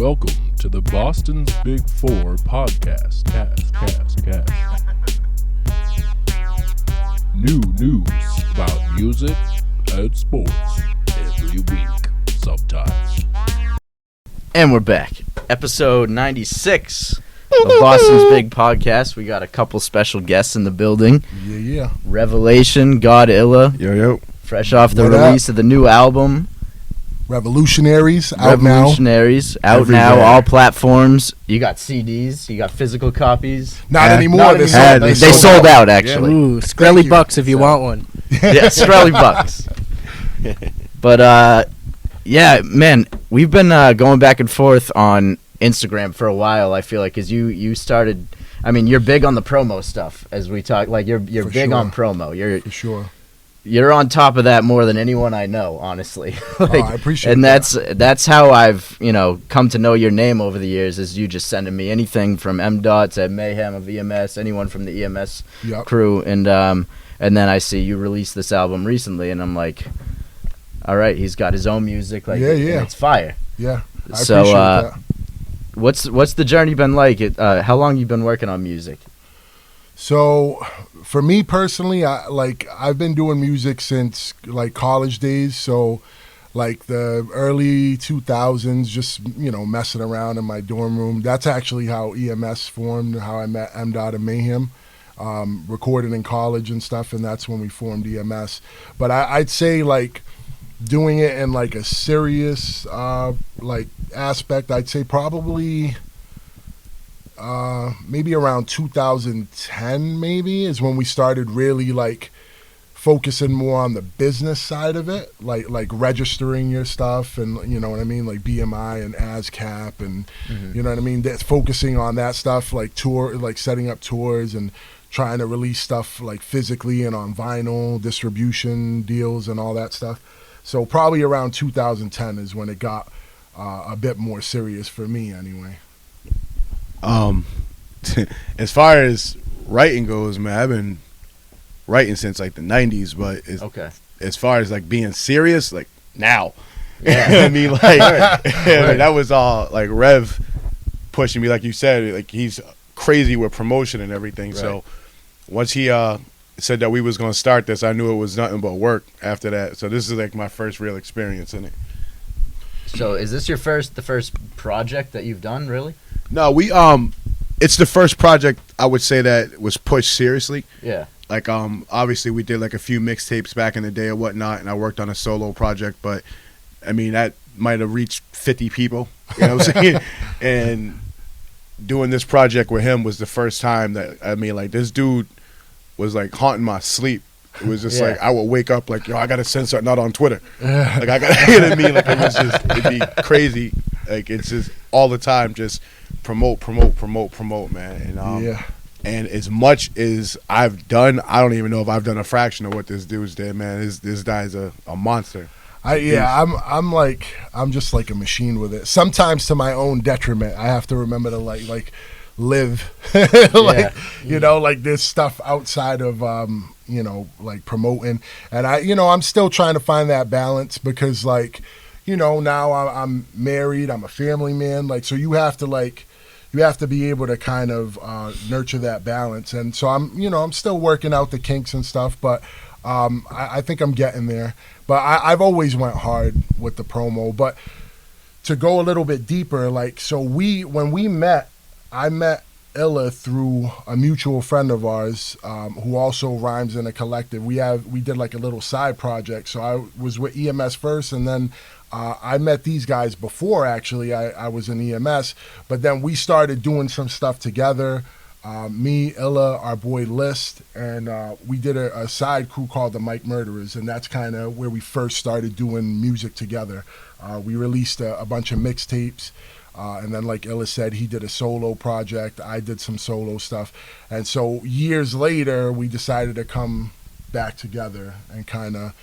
Welcome to the Boston's Big Four podcast. Cast. New news about music and sports every week, sometimes. And we're back. Episode 96 of Boston's Big Podcast. We got a couple special guests in the building. Yeah. Revalation, God Illa. Yo. Fresh off the What release of the new album. RevILlutionAries out RevILlutionaries out Everywhere. now, all platforms. You got CDs, you got physical copies. Not anymore. Not They anymore. sold- They sold out, actually. Ooh, Skrelly you. bucks if you want one. Yeah, Skrelly bucks. But yeah, man, we've been going back and forth on Instagram for a while. I feel like because you started. I mean, you're big on the promo stuff as we talk. Like you're For big sure. on promo. You're For sure. You're on top of that more than anyone I know, honestly. I appreciate and that. that's how I've come to know your name over the years. Is you just sending me anything from M. to Mayhem of EMS, anyone from the EMS Yep. crew, and then I see you release this album recently, and I'm like, all right, he's got his own music, like Yeah. and it's fire. Yeah. I So, appreciate that. What's the journey been like? How long you been working on music? So, for me personally, I've been doing music since like college days. So, like the early 2000s, just messing around in my dorm room. That's actually how EMS formed. How I met M. and Mayhem. Recorded in college and stuff, and that's when we formed EMS. But I'd say like doing it in like a serious like aspect, I'd say probably maybe around 2010 maybe is when we started really like focusing more on the business side of it, like registering your stuff and you know what I mean, like BMI and ASCAP and you know what I mean, that's focusing on that stuff, like setting up tours and trying to release stuff like physically and on vinyl, distribution deals and all that stuff. So probably around 2010 is when it got a bit more serious for me anyway. As far as writing goes, man, I've been writing since like the 90s, but as far as like being serious, like now. Yeah. I mean, like that was all like Rev pushing me, like you said, like he's crazy with promotion and everything. Right. So once he said that we was gonna start this, I knew it was nothing but work after that. So this is like my first real experience in it. So is this the first project that you've done, really? No, it's the first project I would say that was pushed seriously. Yeah. Like obviously we did like a few mixtapes back in the day or whatnot, and I worked on a solo project, but I mean that might have reached 50 people. You know what I'm saying? And doing this project with him was the first time that like this dude was like haunting my sleep. It was just like I would wake up like, yo, I gotta send something out on Twitter. Like I gotta, you know what I mean? Like it'd be crazy. Like it's just all the time, just promote, man. And and as much as I've done, I don't even know if I've done a fraction of what this dude's did, man. This guy's a monster. I'm just like a machine with it. Sometimes to my own detriment. I have to remember to like live like this stuff outside of like promoting, and I'm still trying to find that balance because like now I'm married, I'm a family man, like so you have to be able to kind of nurture that balance, and so I'm still working out the kinks and stuff, but I think I'm getting there. But I've always went hard with the promo. But to go a little bit deeper, like so when we met, I met Illa through a mutual friend of ours who also rhymes in a collective. We did like a little side project. So I was with EMS first, and then I met these guys before actually I was in EMS, but then we started doing some stuff together. Me, Illa, our boy List, and we did a side crew called the Mike Murderers, and that's kind of where we first started doing music together. We released a bunch of mixtapes, and then like Illa said, he did a solo project, I did some solo stuff, and so years later we decided to come back together and kind of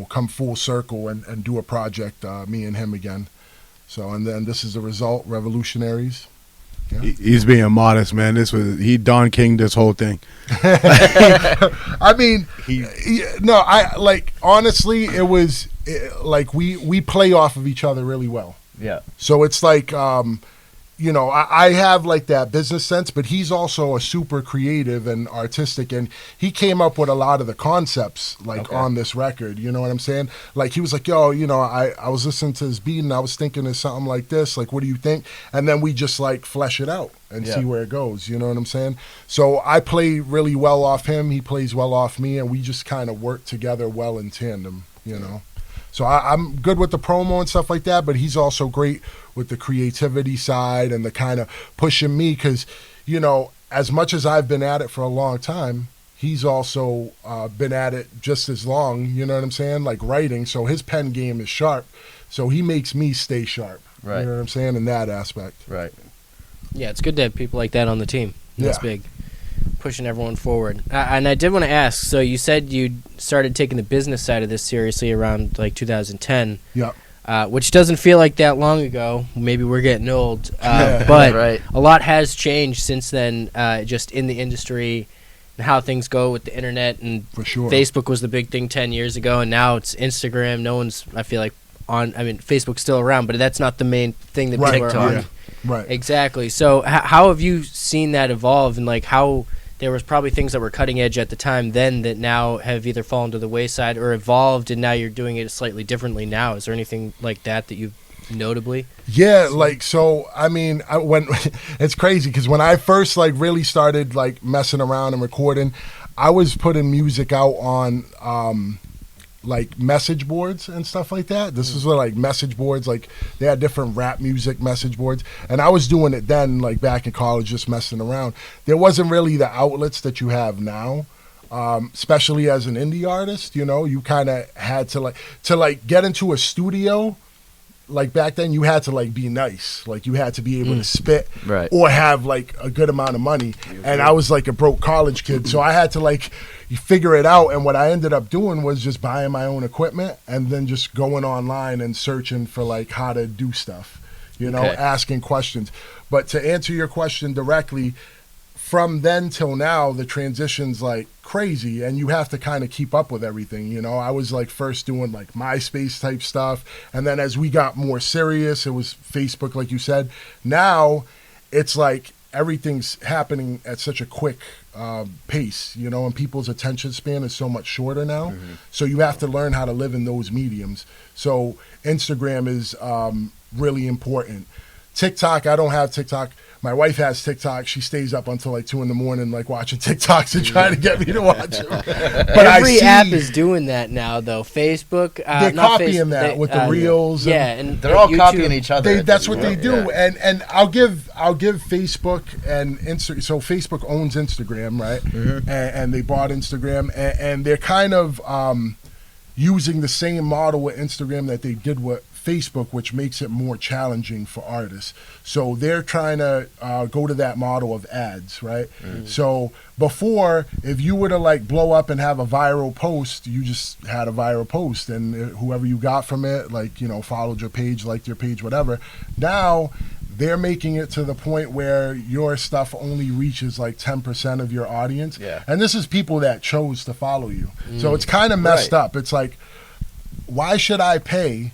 come full circle and do a project, me and him again. So, and then this is the result, RevILlutionAries. Yeah. He's being modest, man. He Don King this whole thing. I mean, honestly, it was like we play off of each other really well. Yeah. So it's like, you know, I have like that business sense, but he's also a super creative and artistic, and he came up with a lot of the concepts like on this record. You know what I'm saying? Like he was like, yo, you know, I was listening to this beat and I was thinking of something like this. Like, what do you think? And then we just like flesh it out and see where it goes. You know what I'm saying? So I play really well off him. He plays well off me, and we just kind of work together well in tandem. You know. So I'm good with the promo and stuff like that, but he's also great with the creativity side and the kind of pushing me because, you know, as much as I've been at it for a long time, he's also been at it just as long, you know what I'm saying, like writing. So his pen game is sharp. So he makes me stay sharp. Right. You know what I'm saying, in that aspect. Right. Yeah, it's good to have people like that on the team. That's Yeah. big. Pushing everyone forward. And I did want to ask, so you said you started taking the business side of this seriously around like 2010. Yep. Which doesn't feel like that long ago. Maybe we're getting old. But Right. a lot has changed since then, just in the industry and how things go with the internet. And For sure. Facebook was the big thing 10 years ago, and now it's Instagram. No one's, I feel like, Facebook's still around, but that's not the main thing that people are on. Yeah. Right. Exactly. So how have you seen that evolve, and like how there was probably things that were cutting edge at the time then that now have either fallen to the wayside or evolved, and now you're doing it slightly differently now? Is there anything like that you've notably? Yeah, like, so I mean, when it's crazy because when I first like really started like messing around and recording, I was putting music out on like message boards and stuff like that. This was where like message boards, like they had different rap music message boards, and I was doing it then, like back in college, just messing around. There wasn't really the outlets that you have now. Especially as an indie artist, you know, you kind of had to get into a studio. Like back then, you had to like be nice, like you had to be able to spit, Right. or have like a good amount of money. And I was like a broke college kid, so I had to like figure it out. And what I ended up doing was just buying my own equipment and then just going online and searching for like how to do stuff, you know, Okay. asking questions. But to answer your question directly, from then till now, the transition's like crazy, and you have to kind of keep up with everything. You know, I was like first doing like MySpace type stuff, and then as we got more serious, it was Facebook, like you said. Now, it's like everything's happening at such a quick pace, you know, and people's attention span is so much shorter now. So you have to learn how to live in those mediums. So Instagram is really important. TikTok, I don't have TikTok. My wife has TikTok. She stays up until like 2 a.m, like watching TikToks and trying to get me to watch them. But Every app is doing that now, though. Facebook, they're not copying that with the reels. Yeah, and They're all YouTube, copying each other. That's what they do. Yeah. And I'll give Facebook and Insta. So Facebook owns Instagram, right? And they bought Instagram, and they're kind of using the same model with Instagram that they did with Facebook, which makes it more challenging for artists. So they're trying to go to that model of ads, right? So before, if you were to like blow up and have a viral post, you just had a viral post, and whoever you got from it, like, you know, followed your page, liked your page, whatever. Now they're making it to the point where your stuff only reaches like 10% of your audience. Yeah. And this is people that chose to follow you. So it's kind of messed up. It's like, why should I pay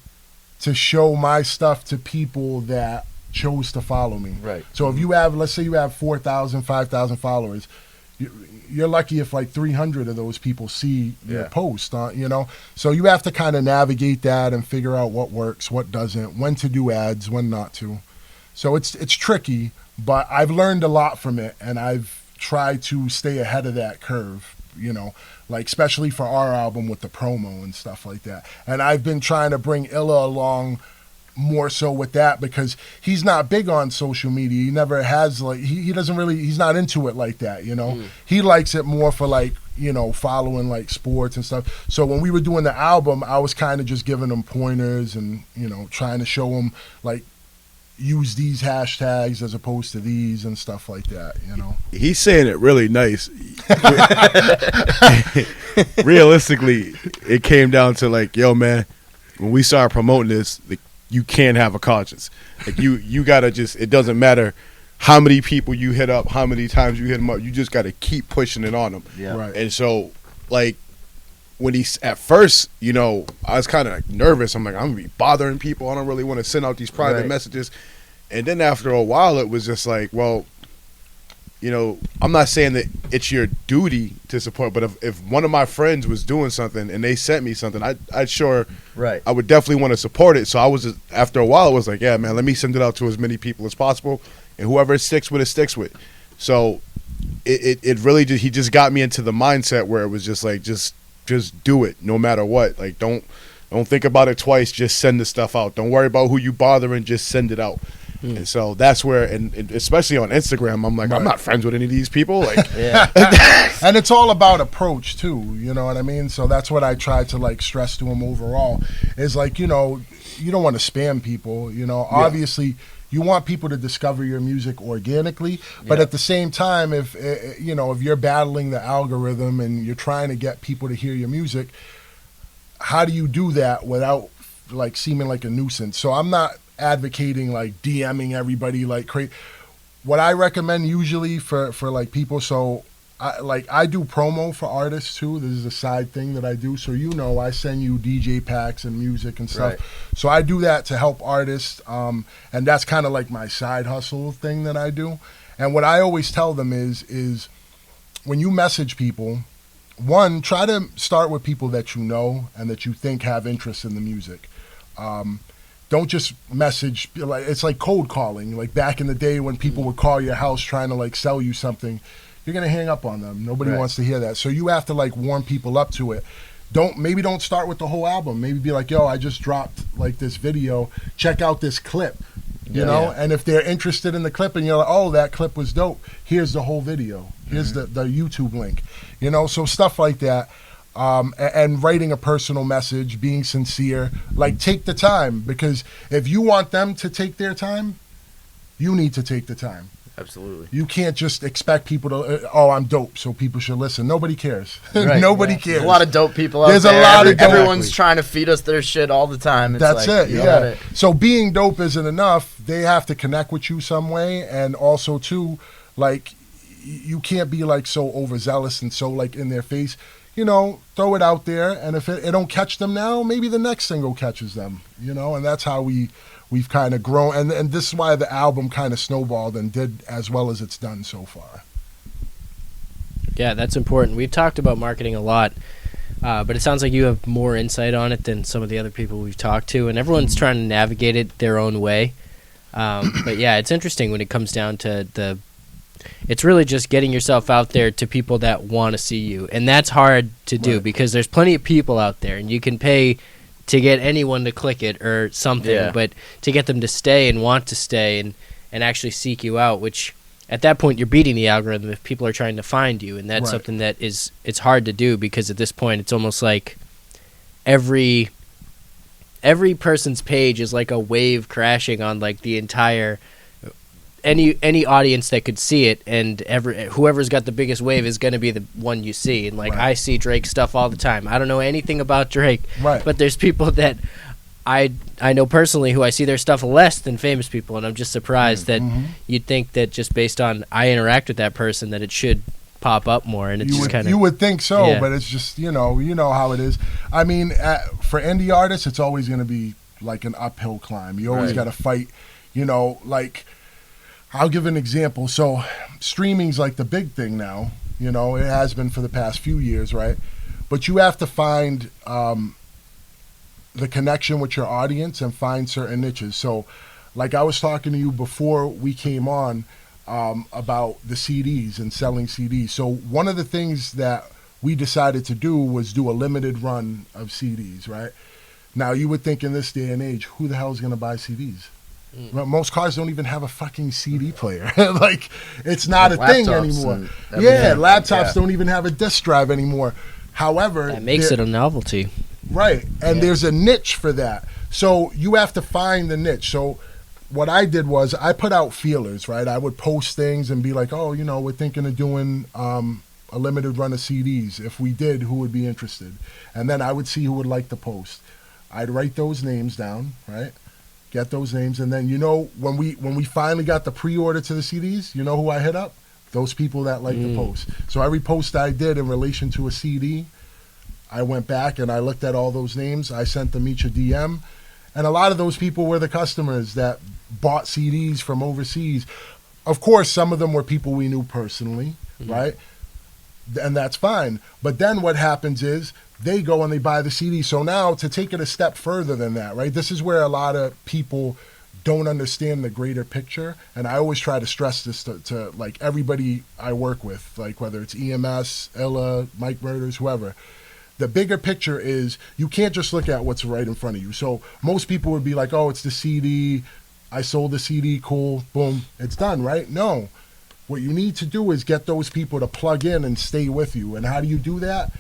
to show my stuff to people that chose to follow me? Right. So if you have, let's say you have 4,000, 5,000 followers, you're lucky if like 300 of those people see your post, you know? So you have to kind of navigate that and figure out what works, what doesn't, when to do ads, when not to. So it's tricky, but I've learned a lot from it, and I've tried to stay ahead of that curve, you know, like especially for our album with the promo and stuff like that. And I've been trying to bring Illa along more so with that, because he's not big on social media. He never has, like, he doesn't really, he's not into it like that, you know. He likes it more for like, you know, following like sports and stuff. So when we were doing the album, I was kind of just giving him pointers and, you know, trying to show him like, use these hashtags as opposed to these and stuff like that, you know. He's saying it really nice. Realistically, it came down to like, yo, man, when we started promoting this, like, you can't have a conscience. Like you gotta just, it doesn't matter how many people you hit up, how many times you hit them up, you just gotta keep pushing it on them. Yeah. Right. And so, like, when he's at first, you know, I was kind of like nervous. I'm like, I'm gonna be bothering people. I don't really want to send out these private messages. And then after a while, it was just like, well, you know, I'm not saying that it's your duty to support, but if one of my friends was doing something and they sent me something, I'd sure, I would definitely want to support it. So I was, after a while, it was like, yeah, man, let me send it out to as many people as possible, and whoever sticks with it, sticks with. So it really just, he just got me into the mindset where it was just like, just do it no matter what. Like, don't think about it twice. Just send the stuff out. Don't worry about who you bothering. Just send it out. And so that's where, and especially on Instagram, I'm like, I'm not friends with any of these people. Like, and it's all about approach too. You know what I mean? So that's what I try to like stress to them overall. Is like, you know, you don't want to spam people. You know, obviously. You want people to discover your music organically, but at the same time, if you know, if you're battling the algorithm and you're trying to get people to hear your music, how do you do that without like seeming like a nuisance? So I'm not advocating like DMing everybody like crazy. What I recommend usually for like people, so I do promo for artists too. This is a side thing that I do. So, you know, I send you DJ packs and music and stuff. So I do that to help artists. And that's kind of like my side hustle thing that I do. And what I always tell them is when you message people, one, try to start with people that you know and that you think have interest in the music. Don't just message, like it's like cold calling. Like back in the day when people would call your house trying to like sell you something, you're going to hang up on them. Nobody wants to hear that. So you have to like warm people up to it. Maybe don't start with the whole album. Maybe be like, yo, I just dropped like this video. Check out this clip, you know? And if they're interested in the clip and you're like, oh, that clip was dope, here's the whole video. Here's the YouTube link, you know? So stuff like that. And writing a personal message, being sincere, like take the time, because if you want them to take their time, you need to take the time. Absolutely. You can't just expect people to, I'm dope, so people should listen. Nobody cares. Nobody cares. There's a lot of dope people out there. There's a lot of dope. Everyone's trying to feed us their shit all the time. It's That's like, it, yeah. So being dope isn't enough. They have to connect with you some way. And also, too, like, you can't be, like, so overzealous and so, like, in their face. You know, throw it out there. And if it don't catch them now, maybe the next single catches them, you know? And that's how we've kind of grown, and this is why the album kind of snowballed and did as well as it's done so far. Yeah, that's important. We've talked about marketing a lot, but it sounds like you have more insight on it than some of the other people we've talked to, and everyone's trying to navigate it their own way. But yeah, it's interesting when it comes down to it's really just getting yourself out there to people that want to see you, and that's hard to do because there's plenty of people out there, and you can pay to get anyone to click it or something, but to get them to stay and want to stay and actually seek you out, which at that point you're beating the algorithm if people are trying to find you, and that's something that it's hard to do because at this point it's almost like every person's page is like a wave crashing on like the entire any audience that could see it, and whoever's got the biggest wave is going to be the one you see. And like I see Drake stuff all the time. I don't know anything about Drake, but there's people that I know personally who I see their stuff less than famous people, and I'm just surprised that you'd think that just based on I interact with that person that it should pop up more, and it's just kind of you would think so, but it's just you know how it is. I mean, for indie artists, it's always going to be like an uphill climb. You always got to fight. You know, like. I'll give an example. So streaming's like the big thing now. You know, it has been for the past few years, right? But you have to find the connection with your audience and find certain niches. So like I was talking to you before we came on about the CDs and selling CDs. So one of the things that we decided to do was do a limited run of CDs, right? Now you would think in this day and age, who the hell is going to buy CDs? Most cars don't even have a fucking CD player. Like, it's not a thing anymore. Laptops don't even have a disc drive anymore. However, that makes it a novelty. Right. And there's a niche for that. So you have to find the niche. So what I did was I put out feelers, right? I would post things and be like, oh, you know, we're thinking of doing a limited run of CDs. If we did, who would be interested? And then I would see who would like the post. I'd write those names down, right? Get those names, and then you know when we finally got the pre-order to the CDs, you know who I hit up? Those people that like the post. So every post I did in relation to a CD, I went back and I looked at all those names. I sent them each a DM. And a lot of those people were the customers that bought CDs from overseas. Of course, some of them were people we knew personally, right? And that's fine. But then what happens is they go and they buy the CD. So now to take it a step further than that, right? This is where a lot of people don't understand the greater picture. And I always try to stress this to like everybody I work with, like whether it's EMS, Illa, Mike Murders, whoever. The bigger picture is you can't just look at what's right in front of you. So most people would be like, oh, it's the CD. I sold the CD. Cool. Boom. It's done, right? No. What you need to do is get those people to plug in and stay with you. And how do you do that?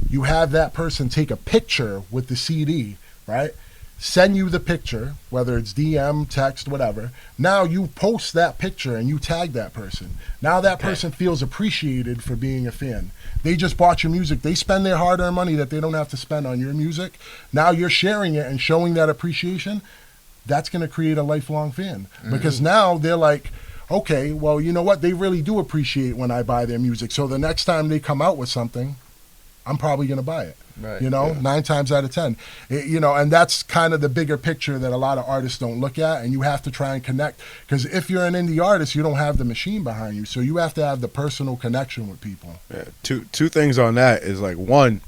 You have that person take a picture with the CD, right? Send you the picture, whether it's DM, text, whatever. Now you post that picture and you tag that person. Now that person feels appreciated for being a fan. They just bought your music. They spend their hard-earned money that they don't have to spend on your music. Now you're sharing it and showing that appreciation. That's going to create a lifelong fan. Because now they're like, okay, well, you know what? They really do appreciate when I buy their music. So the next time they come out with something, I'm probably going to buy it. Right. 9 times out of 10. And that's kind of the bigger picture that a lot of artists don't look at, and you have to try and connect. Because if you're an indie artist, you don't have the machine behind you, so you have to have the personal connection with people. Yeah, two things on that is like, one,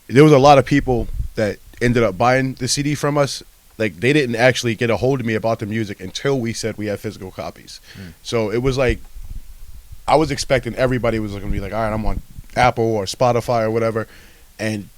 there was a lot of people that ended up buying the CD from us. Like, they didn't actually get a hold of me about the music until we said we had physical copies. So it was like, I was expecting everybody was going to be like, all right, I'm on Apple or Spotify or whatever. And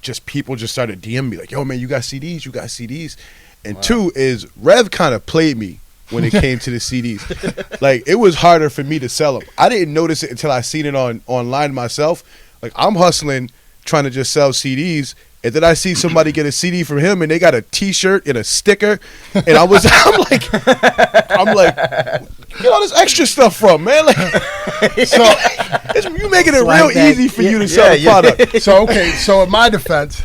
just people just started DMing me like, yo, man, you got CDs, you got CDs. And two is Rev kind of played me when it came to the CDs. Like, it was harder for me to sell them. I didn't notice it until I seen it online myself. Like, I'm hustling, trying to just sell CDs. And then I see somebody get a CD from him, and they got a T-shirt and a sticker, and I'm like, get all this extra stuff from, man. Like, so you making it real easy for you to sell the product. So in my defense,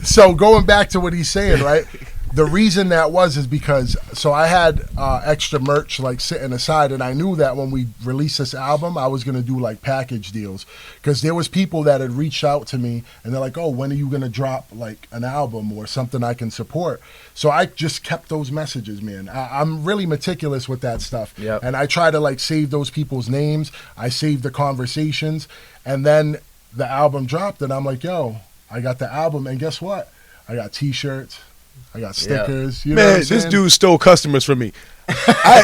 so going back to what he's saying, right? The reason that is because I had extra merch like sitting aside, and I knew that when we released this album, I was gonna do like package deals, because there was people that had reached out to me and they're like, "Oh, when are you gonna drop like an album or something I can support?" So I just kept those messages, man. I'm really meticulous with that stuff, and I try to like save those people's names. I save the conversations, and then the album dropped, and I'm like, "Yo, I got the album," and guess what? I got T-shirts. I got stickers. You know what I'm saying? This dude stole customers from me. I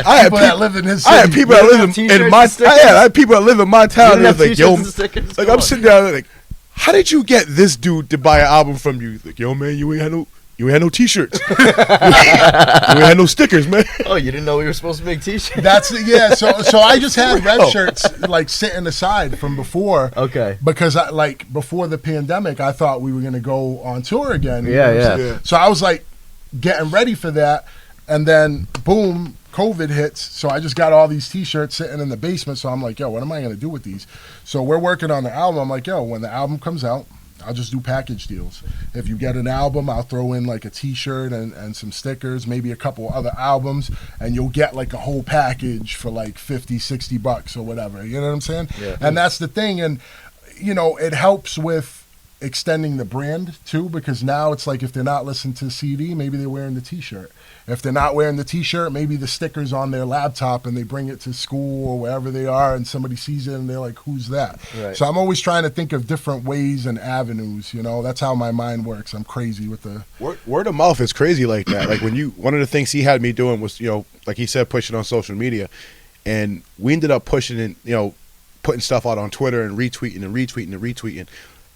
had people that live in his city. I had people that live in my. I had people that live in my town. Like, yo, like I'm sitting down there like, how did you get this dude to buy an album from you? He's like, yo, man, you ain't had no T-shirts. You ain't had no stickers, man. Oh, you didn't know we were supposed to make T-shirts? So I just had Rev shirts like sitting aside from before. Okay. Because before the pandemic, I thought we were gonna go on tour again. Yeah. So I was like getting ready for that, and then boom, COVID hits. So I just got all these T-shirts sitting in the basement. So I'm like, yo, what am I gonna do with these? So we're working on the album. I'm like, yo, when the album comes out, I'll just do package deals. If you get an album, I'll throw in like a T-shirt and some stickers, maybe a couple other albums, and you'll get like a whole package for like $50-$60 or whatever. You know what I'm saying? Yeah. And that's the thing. And, it helps with extending the brand too, because now it's like if they're not listening to the CD, maybe they're wearing the T-shirt. If they're not wearing the T-shirt, maybe the sticker's on their laptop and they bring it to school or wherever they are, and somebody sees it and they're like, who's that? Right. So I'm always trying to think of different ways and avenues. That's how my mind works. I'm crazy with the word of mouth is crazy like that. Like one of the things he had me doing was, like he said, pushing on social media, and we ended up pushing and putting stuff out on Twitter and retweeting.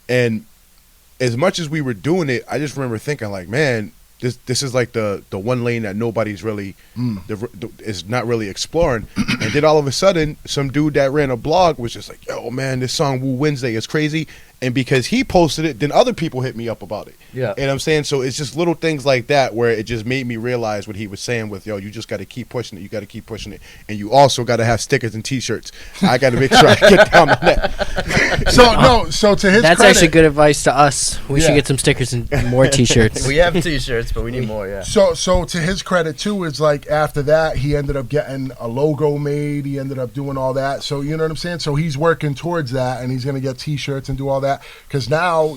And as much as we were doing it, I just remember thinking like, man, this is like the one lane that nobody's really is not really exploring. And then all of a sudden, some dude that ran a blog was just like, yo, man, this song Woo Wednesday is crazy. And because he posted it, then other people hit me up about it. Yeah. And I'm saying, so it's just little things like that where it just made me realize what he was saying with, yo, you just got to keep pushing it. You got to keep pushing it. And you also got to have stickers and T-shirts. I got to make sure I get down on that. So to his That's credit, actually good advice to us. We should get some stickers and more T-shirts. We have T-shirts, but we need more, yeah. So to his credit, too, is like after that, he ended up getting a logo made. He ended up doing all that. So, you know what I'm saying? So he's working towards that, and he's going to get T-shirts and do all that. that. Because now,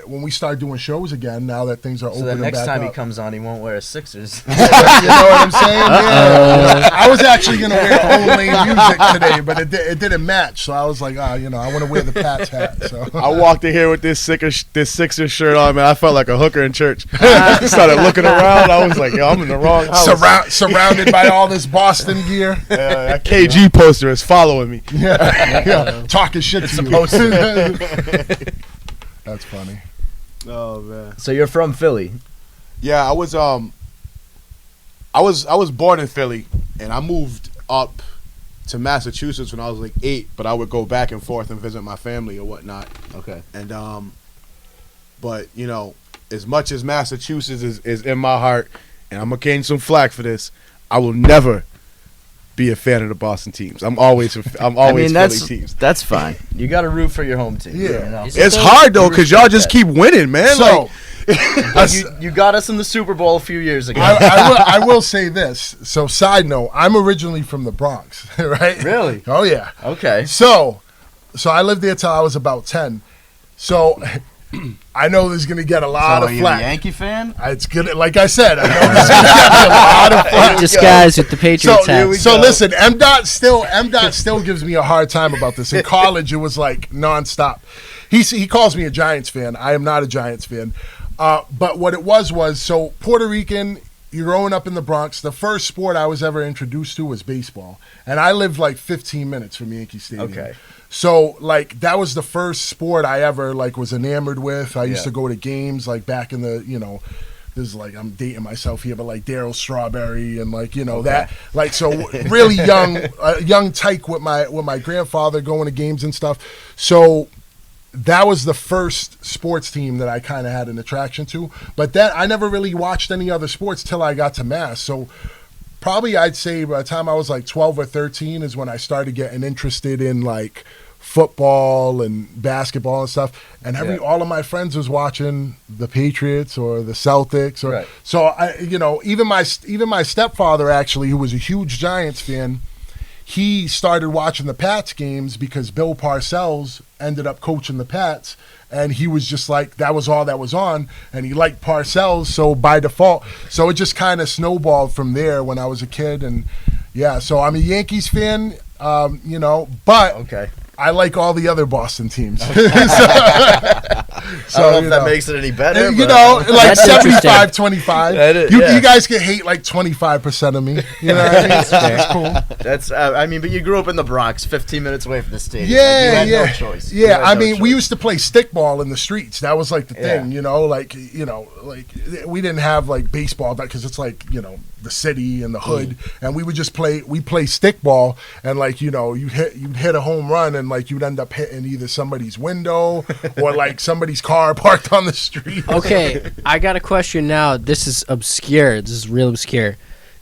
when we start doing shows again, now that things are So opening the next back time he up, comes on, he won't wear Sixers. you know what I'm saying? Yeah. I was actually going to wear Old Lane Music today, but it didn't match. So I was like, I want to wear the Pats hat. So I walked in here with this Sixers shirt on, man. I felt like a hooker in church. I started looking around. I was like, yo, I'm in the wrong house. Surrounded by all this Boston gear. That KG poster is following me. Yeah. Talking shit to you. That's funny. Oh man. So you're from Philly. Yeah, I was born in Philly, and I moved up to Massachusetts when I was like 8. But I would go back and forth and visit my family or whatnot. Okay. And but as much as Massachusetts is in my heart, and I'm gonna gain some flack for this, I will never be a fan of the Boston teams. I'm always Philly teams. That's fine. You got to root for your home team. Yeah. It's hard though because y'all just keep winning, man. So, you got us in the Super Bowl a few years ago. I will say this. So, side note, I'm originally from the Bronx, right? Really? Oh yeah. Okay. So I lived there till I was about 10. So I know there's gonna get a lot of Are you flack. a Yankee fan? It's good. Like I said, I know there's gonna get a lot of flack. Disguised with the Patriots hat. So listen, MDOT still gives me a hard time about this. In college, it was like nonstop. He calls me a Giants fan. I am not a Giants fan. But what it was so Puerto Rican. You're growing up in the Bronx. The first sport I was ever introduced to was baseball, and I lived like 15 minutes from Yankee Stadium. Okay. So like that was the first sport I ever was enamored with. I used to go to games like back in the this is like I'm dating myself here, but like Darryl Strawberry and that so really young tyke with my grandfather going to games and stuff. So that was the first sports team that I kind of had an attraction to. But then I never really watched any other sports till I got to Mass. So probably I'd say by the time I was like 12 or 13 is when I started getting interested in like football and basketball and stuff. And all of my friends was watching the Patriots or the Celtics. So I, even my stepfather actually, who was a huge Giants fan, he started watching the Pats games because Bill Parcells ended up coaching the Pats, and he was just like, that was all that was on, and he liked Parcells, so by default. So it just kind of snowballed from there when I was a kid, and so I'm a Yankees fan, but Okay. I like all the other Boston teams. I don't know if that makes it any better. Like That's 75-25. You guys can hate like 25% of me. You know what I mean? That's cool. That's but you grew up in the Bronx, 15 minutes away from the stadium. Yeah, you had no choice. Yeah, we used to play stickball in the streets. That was like the thing, we didn't have like baseball because it's like, the city and the hood, and we would just play stickball, and like, you'd hit a home run, and like you'd end up hitting either somebody's window or like somebody's car parked on the street. Okay, I got a question now. This is obscure. This is real obscure.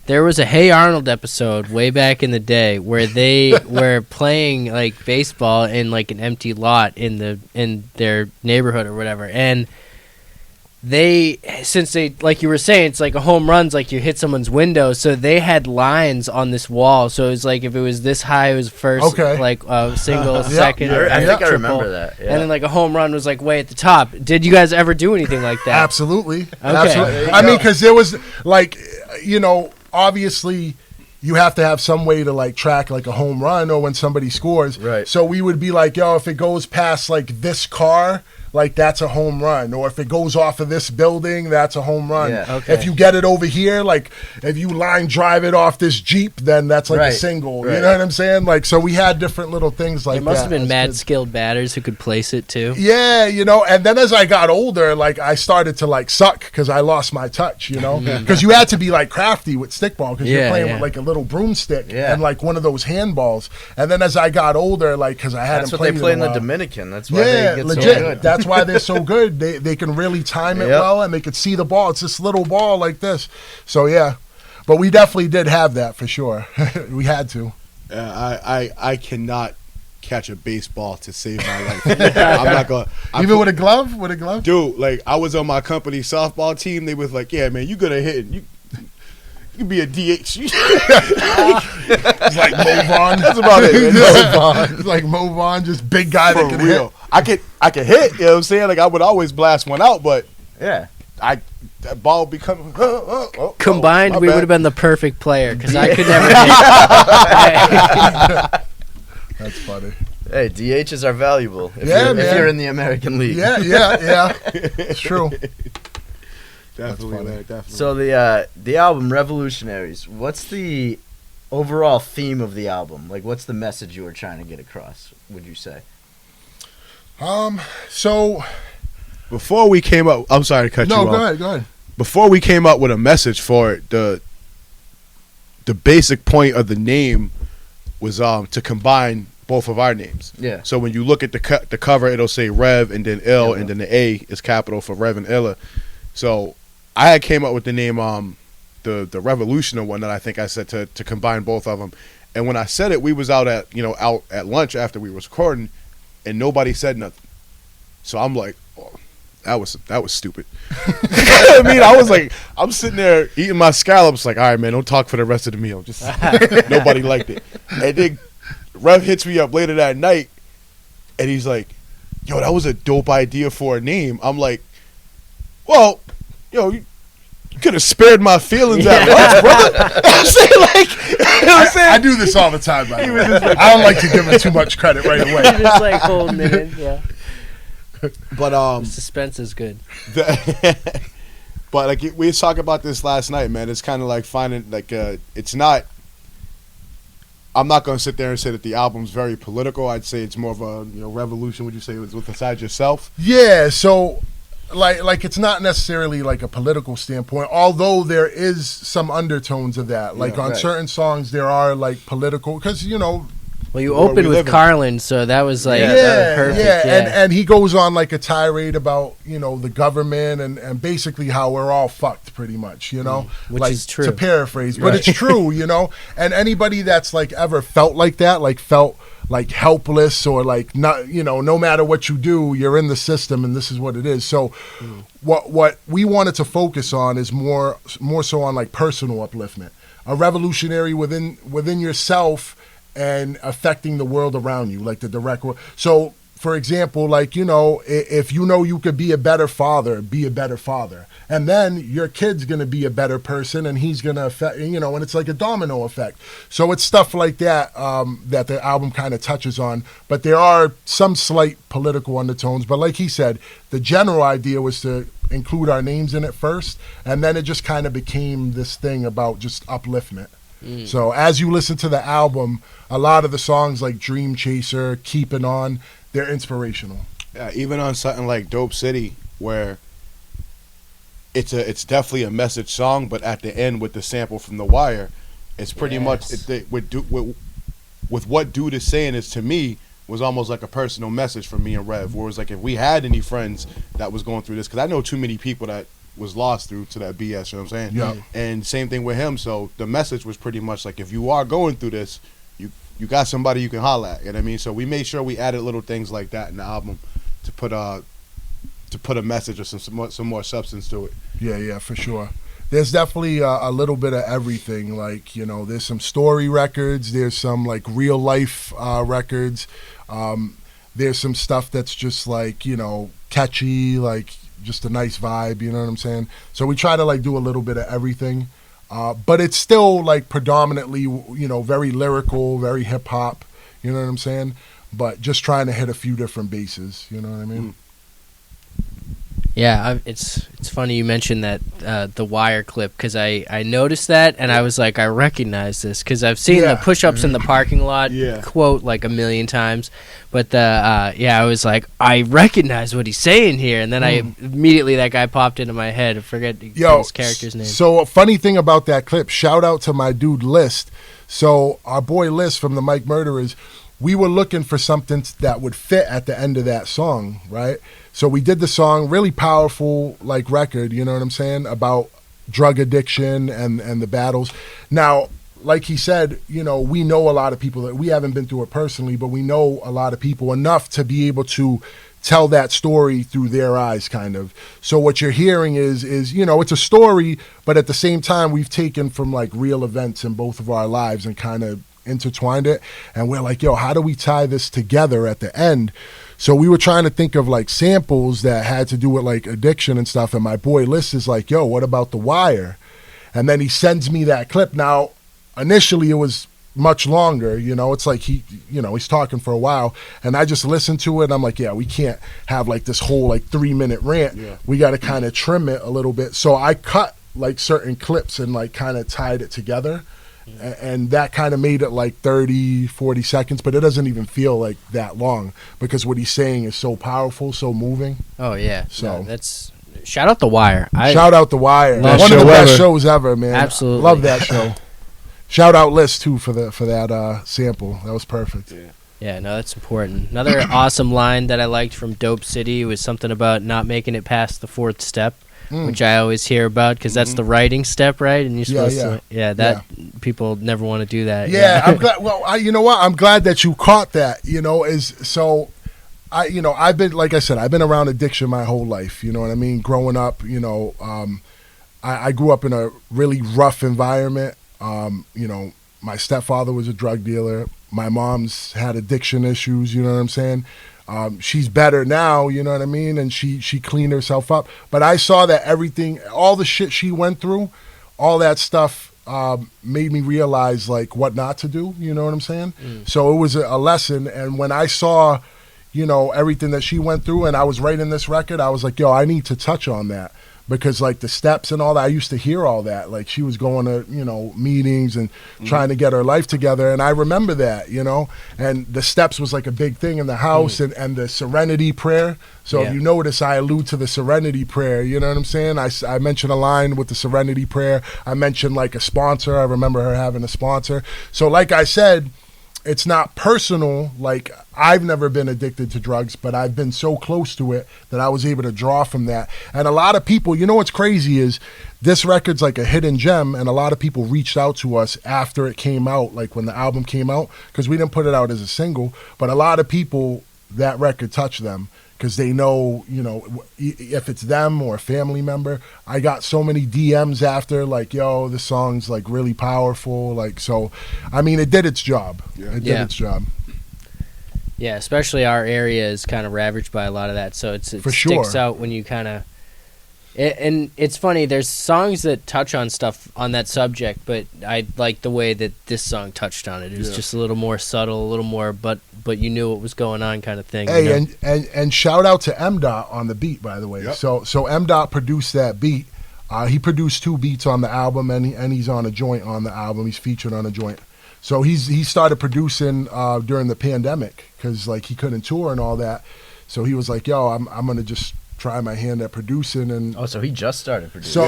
There was a Hey Arnold episode way back in the day where they were playing like baseball in like an empty lot in their neighborhood or whatever, and since they, like you were saying, it's like a home run's like you hit someone's window, so they had lines on this wall. So it was like if it was this high, it was first, like single, second. I think I triple. remember that. Yeah. And then like a home run was like way at the top. Did you guys ever do anything like that? Absolutely. Okay. Absolutely. I mean, because there was like, obviously you have to have some way to like track like a home run or when somebody scores. Right. So we would be like, if it goes past like this car, like that's a home run, or if it goes off of this building, that's a home run. Yeah. Okay. If you get it over here, like if you line drive it off this Jeep, then that's like a single. Right. You know what I'm saying? Like, so we had different little things like that. There must have been mad kids. skilled batters who could place it too. Yeah, and then as I got older, like I started to like suck because I lost my touch, because you had to be like crafty with stickball because you're playing with like a little broomstick and like one of those handballs. And then as I got older, like because I hadn't That's what they play in the Dominican. That's why they get so good. That's why they're so good. They can really time it well, and they could see the ball. It's this little ball like this. So but we definitely did have that for sure. We had to. I cannot catch a baseball to save my life. I'm not gonna. Even with a glove? With a glove? Dude, like I was on my company softball team. They was like, "Yeah, man, you good at hitting. You can be a DH. It's like Mo Vaughn. That's about it, man. Mo Vaughn. It's like Mo Vaun, just big guy For that can real. hit. I could hit, you know what I'm saying? Like, I would always blast one out, but Yeah. that ball be coming. Combined, my we bad. would have been the perfect player because I could never hit. That's funny. Hey, DHs are valuable if, Yeah, if man. you're in the American League. Yeah. It's true. Definitely, funny. man, definitely. So the album Revolutionaries, what's the overall theme of the album? Like, what's the message you were trying to get across, would you say? So Before we came up, I'm sorry to cut you no, off. go ahead. Before we came up with a message for it, the basic point of the name was to combine both of our names. Yeah. So when you look at the cover, it'll say Rev and then Ill, and then the A is capital for Rev and Illa. So I had came up with the name the Revolutioner one that I think I said to combine both of them. And when I said it, we was out at lunch after we was recording, and nobody said nothing. So I'm like, oh, that was stupid. I mean, I was like, I'm sitting there eating my scallops, like, all right, man, don't talk for the rest of the meal. Just nobody liked it. And then Rev hits me up later that night, and he's like, yo, that was a dope idea for a name. I'm like, well, you could have spared my feelings at lunch, brother. I'm saying, like, you know what I'm saying? I do this all the time, by the way. I don't like to give him too much credit right away. Just like holding it in. Yeah. But Suspense is good. but like we was talking about this last night, man. It's kind of like finding like it's not. I'm not going to sit there and say that the album's very political. I'd say it's more of a revolution. Would you say it's with inside yourself? Yeah, so like it's not necessarily like a political standpoint, although there is some undertones of that. Like on certain songs, there are like political because Well, you Where opened we with living. Carlin, so that was like that was perfect. Yeah. And he goes on like a tirade about the government and basically how we're all fucked pretty much, Which like, is true. to paraphrase, but it's true, and anybody that's like ever felt like that, like felt like helpless or like not, no matter what you do, you're in the system and this is what it is. So what we wanted to focus on is more so on like personal upliftment, a revolutionary within yourself and affecting the world around you, like the direct world. So, for example, like, if you could be a better father, be a better father. And then your kid's going to be a better person and he's going to affect, and it's like a domino effect. So it's stuff like that that the album kind of touches on. But there are some slight political undertones. But like he said, the general idea was to include our names in it first. And then it just kind of became this thing about just upliftment. So as you listen to the album, a lot of the songs like Dream Chaser, Keeping On, they're inspirational. Yeah, even on something like Dope City, where it's definitely a message song, but at the end with the sample from The Wire, it's pretty much with what Dude is saying is, to me, was almost like a personal message from me and Rev. Where it was like, if we had any friends that was going through this, because I know too many people that was lost through to that BS, you know what I'm saying? Yeah. And same thing with him. So the message was pretty much like, if you are going through this, you got somebody you can holler at. You know what I mean? So we made sure we added little things like that in the album to put a message or some more substance to it. Yeah, for sure. There's definitely a little bit of everything. Like, there's some story records. There's some like real life records. There's some stuff that's just like, catchy, like just a nice vibe, you know what I'm saying? So we try to like do a little bit of everything. But it's still like predominantly, very lyrical, very hip hop, you know what I'm saying? But just trying to hit a few different bases, you know what I mean? Yeah, it's funny you mentioned that the Wire clip because I noticed that and I was like, I recognize this because I've seen the push-ups in the parking lot quote like a million times, but I was like, I recognize what he's saying here, and then I immediately that guy popped into my head. I forget his character's name. So a funny thing about that clip, shout out to my dude List. So our boy List from the Mike Murderers, we were looking for something that would fit at the end of that song, right? So we did the song, really powerful like record, you know what I'm saying, about drug addiction and the battles. Now, like he said, we know a lot of people that we haven't been through it personally, but we know a lot of people enough to be able to tell that story through their eyes, kind of. So what you're hearing is it's a story, but at the same time we've taken from like real events in both of our lives and kind of intertwined it, and we're like, yo, how do we tie this together at the end? So we were trying to think of like samples that had to do with like addiction and stuff, and my boy List is like, yo, what about The Wire? And then he sends me that clip. Now initially it was much longer, it's like he's talking for a while, and I just listened to it and I'm like, yeah, we can't have like this whole like 3-minute rant. We got to kind of trim it a little bit. So I cut like certain clips and like kind of tied it together, and that kind of made it like 30-40 seconds, but it doesn't even feel like that long because what he's saying is so powerful, so moving. Oh yeah, so that's shout out The Wire. Shout out The Wire, one of the best shows ever, man. Absolutely, love that show. Shout out List too for that sample. That was perfect. Yeah, no, that's important. Another awesome line that I liked from Dope City was something about not making it past the 4th step, which I always hear about because that's the writing step, right? And you're supposed to, people never want to do that. Yeah, I'm glad. Well, you know what? I'm glad that you caught that. I've been, like I said, I've been around addiction my whole life. You know what I mean? Growing up, I grew up in a really rough environment. My stepfather was a drug dealer. My mom's had addiction issues, you know what I'm saying? She's better now, you know what I mean? And she cleaned herself up. But I saw that everything, all the shit she went through, all that stuff made me realize like what not to do, you know what I'm saying? So it was a lesson. And when I saw, everything that she went through and I was writing this record, I was like, yo, I need to touch on that. Because like the steps and all that, I used to hear all that. Like she was going to, meetings and trying to get her life together. And I remember that, and the steps was like a big thing in the house and the serenity prayer. So if you notice, I allude to the serenity prayer, you know what I'm saying? I mentioned a line with the serenity prayer. I mentioned like a sponsor. I remember her having a sponsor. So like I said, it's not personal. Like I've never been addicted to drugs, but I've been so close to it that I was able to draw from that. And a lot of people, what's crazy is this record's like a hidden gem, and a lot of people reached out to us after it came out, like when the album came out, because we didn't put it out as a single, but a lot of people, that record touched them because they know, if it's them or a family member. I got so many DMs after, like, yo, this song's like really powerful. Like, so, I mean, it did its job. It did its job. Yeah, especially our area is kind of ravaged by a lot of that, so it sticks out when you kind of. And it's funny, there's songs that touch on stuff on that subject, but I like the way that this song touched on it. It was just a little more subtle, a little more, but you knew what was going on kind of thing. Hey, and shout out to M-Dot on the beat, by the way. Yep. So M-Dot produced that beat. He produced 2 beats on the album, and he's on a joint on the album. He's featured on a joint. So he started producing during the pandemic because like he couldn't tour and all that. So he was like, yo, I'm gonna just try my hand at producing. And so he just started producing.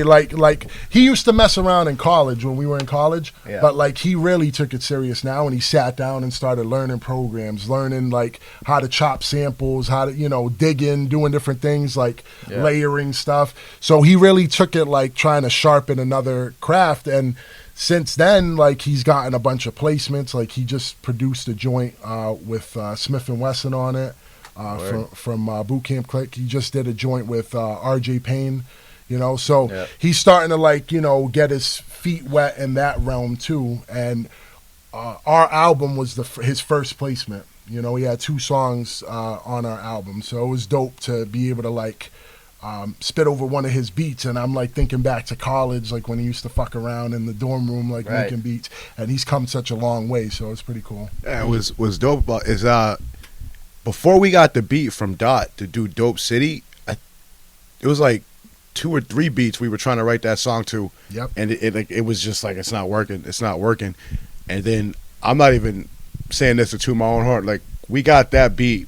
Like he used to mess around in college when we were in college, but like he really took it serious now, and he sat down and started learning programs, learning like how to chop samples, how to dig in, doing different things like layering stuff. So he really took it like trying to sharpen another craft. And since then, like he's gotten a bunch of placements. Like he just produced a joint with Smith & Wesson on it. From Boot Camp Click. He just did a joint with RJ Payne, so he's starting to like, get his feet wet in that realm too. And our album was his first placement. He had 2 songs on our album, so it was dope to be able to like spit over one of his beats. And I'm like thinking back to college, like when he used to fuck around in the dorm room, like making beats, and he's come such a long way, so it's pretty cool. Yeah, it was dope about before we got the beat from Dot to do Dope City, it was like 2 or 3 beats we were trying to write that song to. Yep. And it was just like, it's not working. And then I'm not even saying this to my own heart. Like we got that beat,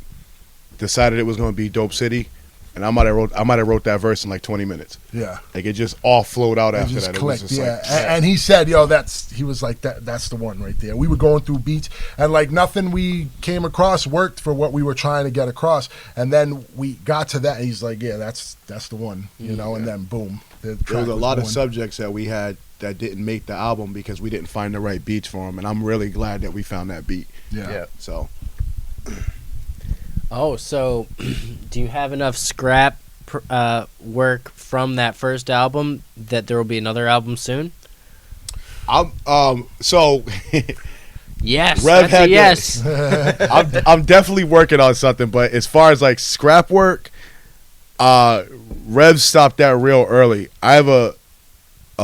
decided it was going to be Dope City, and I might have wrote that verse in like 20 minutes. Yeah. Like it just all flowed out after just that. Clicked, it was just yeah. like, and he said, yo, he was like, that's the one right there. We were going through beats, and like nothing we came across worked for what we were trying to get across. And then we got to that, and he's like, yeah, that's the one, and then boom. There was a lot of subjects that we had that didn't make the album because we didn't find the right beats for them, and I'm really glad that we found that beat. Yeah. So Oh, so do you have enough scrap work from that first album that there will be another album soon? So Yes, Rev that's a had yes. I'm definitely working on something, but as far as like scrap work, Rev stopped that real early. I have a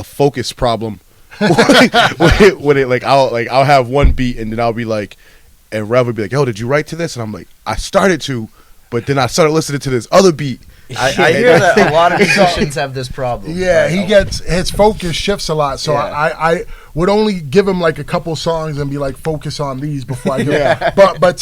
focus problem when it like I'll have one beat and then I'll be like, and Rev would be like, "Yo, did you write to this?" And I'm like, "I started to, but then I started listening to this other beat." I hear that a lot of musicians have this problem. Yeah, Right? he gets his focus shifts a lot. So Yeah. I would only give him like a couple songs and be like, focus on these before I do Yeah. it. But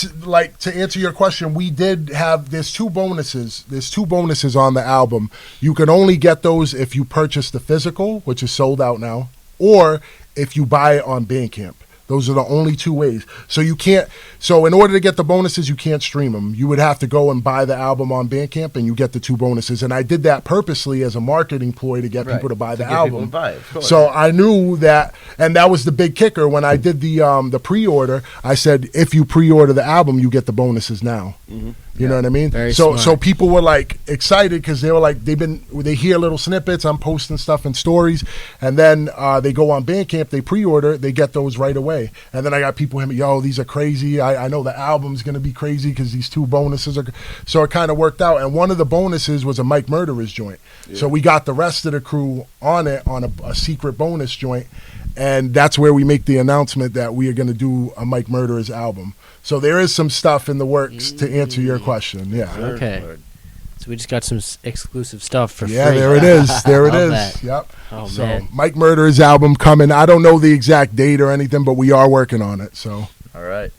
to answer your question, we did have there's two bonuses. There's two bonuses on the album. You can only get those if you purchase the physical, which is sold out now, or if you buy it on Bandcamp. Those are the only two ways. So you can't. So in order to get the bonuses, you can't stream them. You would have to go and buy the album on Bandcamp, and you get the two bonuses. And I did that purposely as a marketing ploy to get Right. people to buy the get people album. to buy it, of course. So I knew that, and that was the big kicker when I did the pre-order. I said, if you pre-order the album, you get the bonuses now. You know what I mean? Very so smart. people were like excited because they were like they hear little snippets. I'm posting stuff in stories, and then they go on Bandcamp, they pre-order, they get those right away. And then I got people hitting me, yo, these are crazy. I know the album's gonna be crazy because these two bonuses are. So it kind of worked out. And one of the bonuses was a Mike Murderer's joint. So we got the rest of the crew on it on a secret bonus joint, and that's where we make the announcement that we are gonna do a Mike Murderer's album. So there is some stuff in the works to answer your question. Yeah. Okay. So we just got some exclusive stuff for Yeah, free. there it is. There it Love is. that. Yep. Oh, So man. Mike Murderer's album coming. I don't know the exact date or anything, but we are working on it. So All right.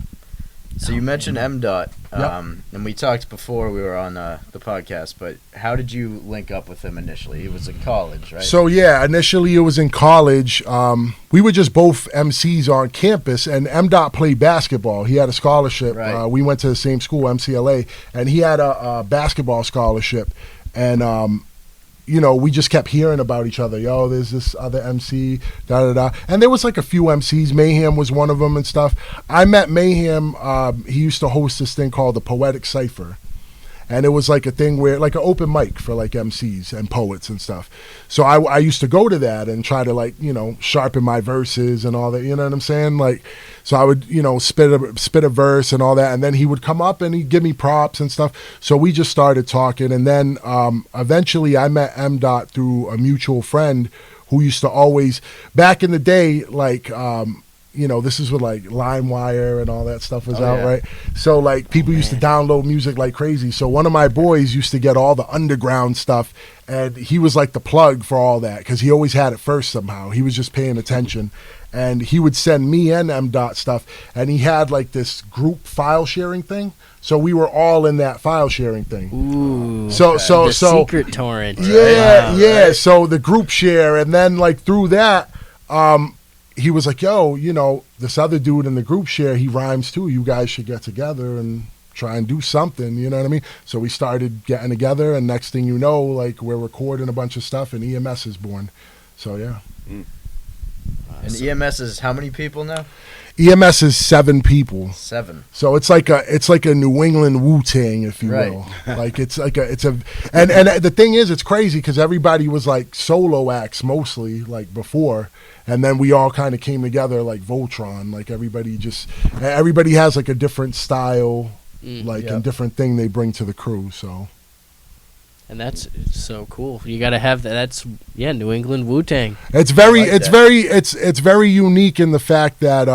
So you mentioned M. Dot, and we talked before we were on the podcast. But how did you link up with him initially? He was in college, right? So yeah, initially it was in college. We were just both MCs on campus, and M. Dot played basketball. He had a scholarship. Right. We went to the same school, MCLA, and he had a basketball scholarship. And we just kept hearing about each other. Yo, there's this other MC, da-da-da. And there was like a few MCs. Mayhem was one of them and stuff. I met Mayhem. He used to host this thing called the Poetic Cipher. And it was like a thing where, like an open mic for like MCs and poets and stuff. So I used to go to that and try to sharpen my verses and all that. You know what I'm saying? Like, so I would, spit a verse and all that. And then he would come up and he'd give me props and stuff. So we just started talking. And then eventually I met M. Dot through a mutual friend who used to always, back in the day, like, this is when like LimeWire and all that stuff was out, yeah. right? So like people used to download music like crazy. So one of my boys used to get all the underground stuff, and he was like the plug for all that because he always had it first somehow. He was just paying attention, and he would send me and M. Dot stuff, and he had like this group file sharing thing. So we were all in that file sharing thing. Ooh. So The secret torrent. yeah, Wow. yeah. So the group share, and then like through that, he was like, yo, this other dude in the group share, he rhymes too. You guys should get together and try and do something. You know what I mean? So we started getting together, and next thing you know, like we're recording a bunch of stuff, and EMS is born. So yeah. And EMS is how many people now? EMS is 7 people. 7. So it's like a New England Wu-Tang, if you Right. will. Like and the thing is, it's crazy because everybody was like solo acts mostly like before, and then we all kind of came together like Voltron. Like everybody has like a different style, and different thing they bring to the crew. So. And that's so cool. You got to have that. That's New England Wu-Tang. It's very unique in the fact that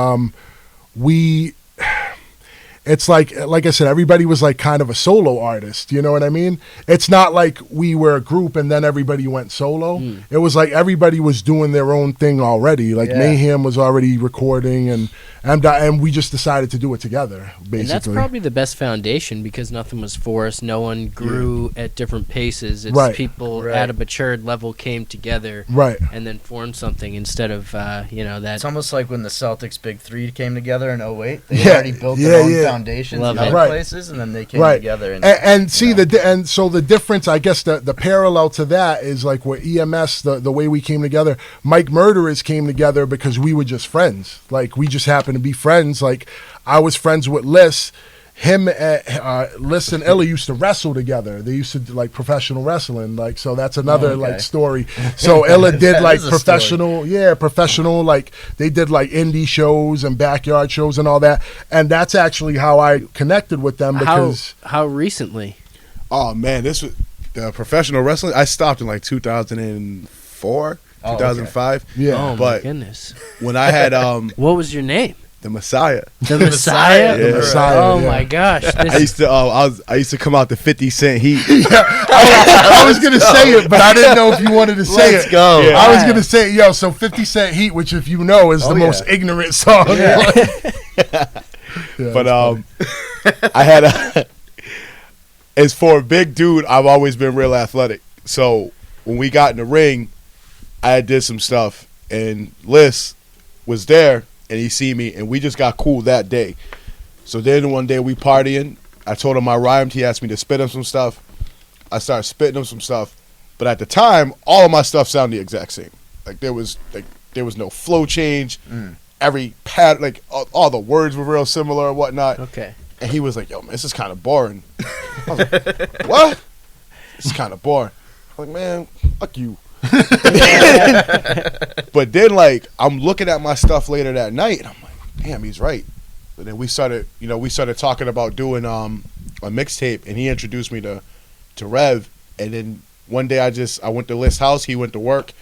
it's like I said, everybody was like kind of a solo artist. You know what I mean? It's not like we were a group and then everybody went solo. It was like everybody was doing their own thing already. Like Mayhem was already recording, and we just decided to do it together, basically. And that's probably the best foundation because nothing was forced. No one grew at different paces. It's Right. people at a matured level came together Right. and then formed something instead of, that. It's almost like when the Celtics Big Three came together in 08. They Yeah, already built their own yeah. foundations Love in it. other Right. places, and then they came Right. together. And see so the difference, I guess the parallel to that is like with EMS, the way we came together. Mike Murderers came together because we were just friends. Like we just happened to be friends. Like I was friends with Liz, him, Liss and Illa used to wrestle together. They used to do like professional wrestling, like, so that's another like story. So Illa did like professional, like they did like indie shows and backyard shows and all that, and that's actually how I connected with them. Because how recently? Oh man, this was the professional wrestling. I stopped in like 2004, 2005. Yeah. Oh but my goodness. when I had what was your name? the Messiah. The Messiah? Yeah. The Messiah, Oh yeah. my gosh. I used to I used to come out the 50 Cent heat. I was gonna say it, but I didn't know if you wanted to say Let's it. go. Yeah. I was gonna say, yo, so 50 Cent Heat, which if you know is the most ignorant song. Yeah. Yeah, But it's I had as for a big dude, I've always been real athletic. So when we got in the ring, I did some stuff, and Liss was there, and he see me, and we just got cool that day. So then one day we partying. I told him I rhymed. He asked me to spit him some stuff. I started spitting him some stuff, but at the time, all of my stuff sounded the exact same. Like there was no flow change. Every pad, like all the words were real similar and whatnot. Okay. And he was like, "Yo, man, this is kind of boring." I was like, "What? It's kind of boring." I'm like, "Man, fuck you." But then, like, I'm looking at my stuff later that night, and I'm like, "Damn, he's right." But then we started talking about doing a mixtape, and he introduced me to Rev. And then one day I went to Liss' house. He went to work.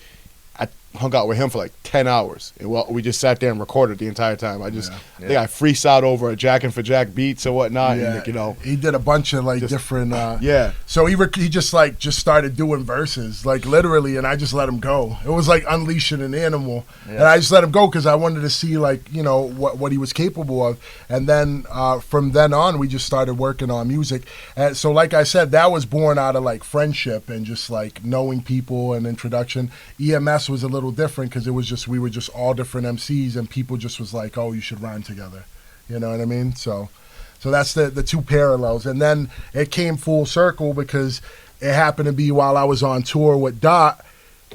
I hung out with him for like 10 hours. And we just sat there and recorded the entire time. I think I freestyled over a Jack and for Jack beats and whatnot. Yeah. And, like, you know, he did a bunch of like different. yeah. So he just started doing verses, like literally, and I just let him go. It was like unleashing an animal, and I just let him go because I wanted to see like what he was capable of. And then from then on, we just started working on music. And so, like I said, that was born out of like friendship and just like knowing people and introduction. EMS was a little different because we were just all different MCs, and people just was like, oh, you should rhyme together. You know what I mean? So that's the two parallels. And then it came full circle because it happened to be while I was on tour with Dot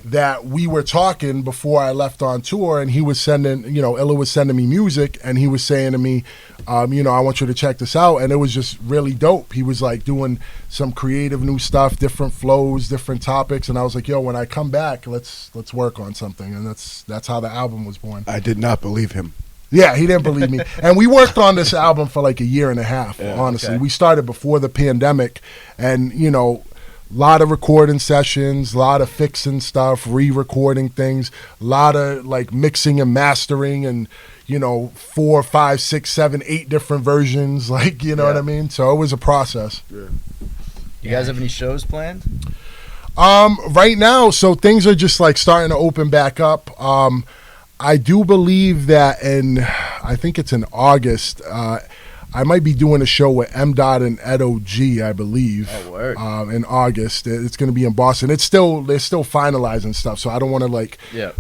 that we were talking before I left on tour, and he was sending, Illa was sending me music, and he was saying to me, I want you to check this out. And it was just really dope. He was like doing some creative new stuff, different flows, different topics. And I was like, yo, when I come back, let's work on something. And that's how the album was born. I did not believe him. Yeah, he didn't believe me. And we worked on this album for like a year and a half, honestly. Okay. We started before the pandemic, and, a lot of recording sessions, a lot of fixing stuff, re-recording things, a lot of like mixing and mastering, and 4, 5, 6, 7, 8 different versions, like, you know what I mean? So it was a process. You guys have any shows planned? Right now, so things are just like starting to open back up. I do believe that I think it's in August, I might be doing a show with M. Dot and Edo G, I believe. Oh, word. In August. It's going to be in Boston. They're still finalizing stuff, so I don't want to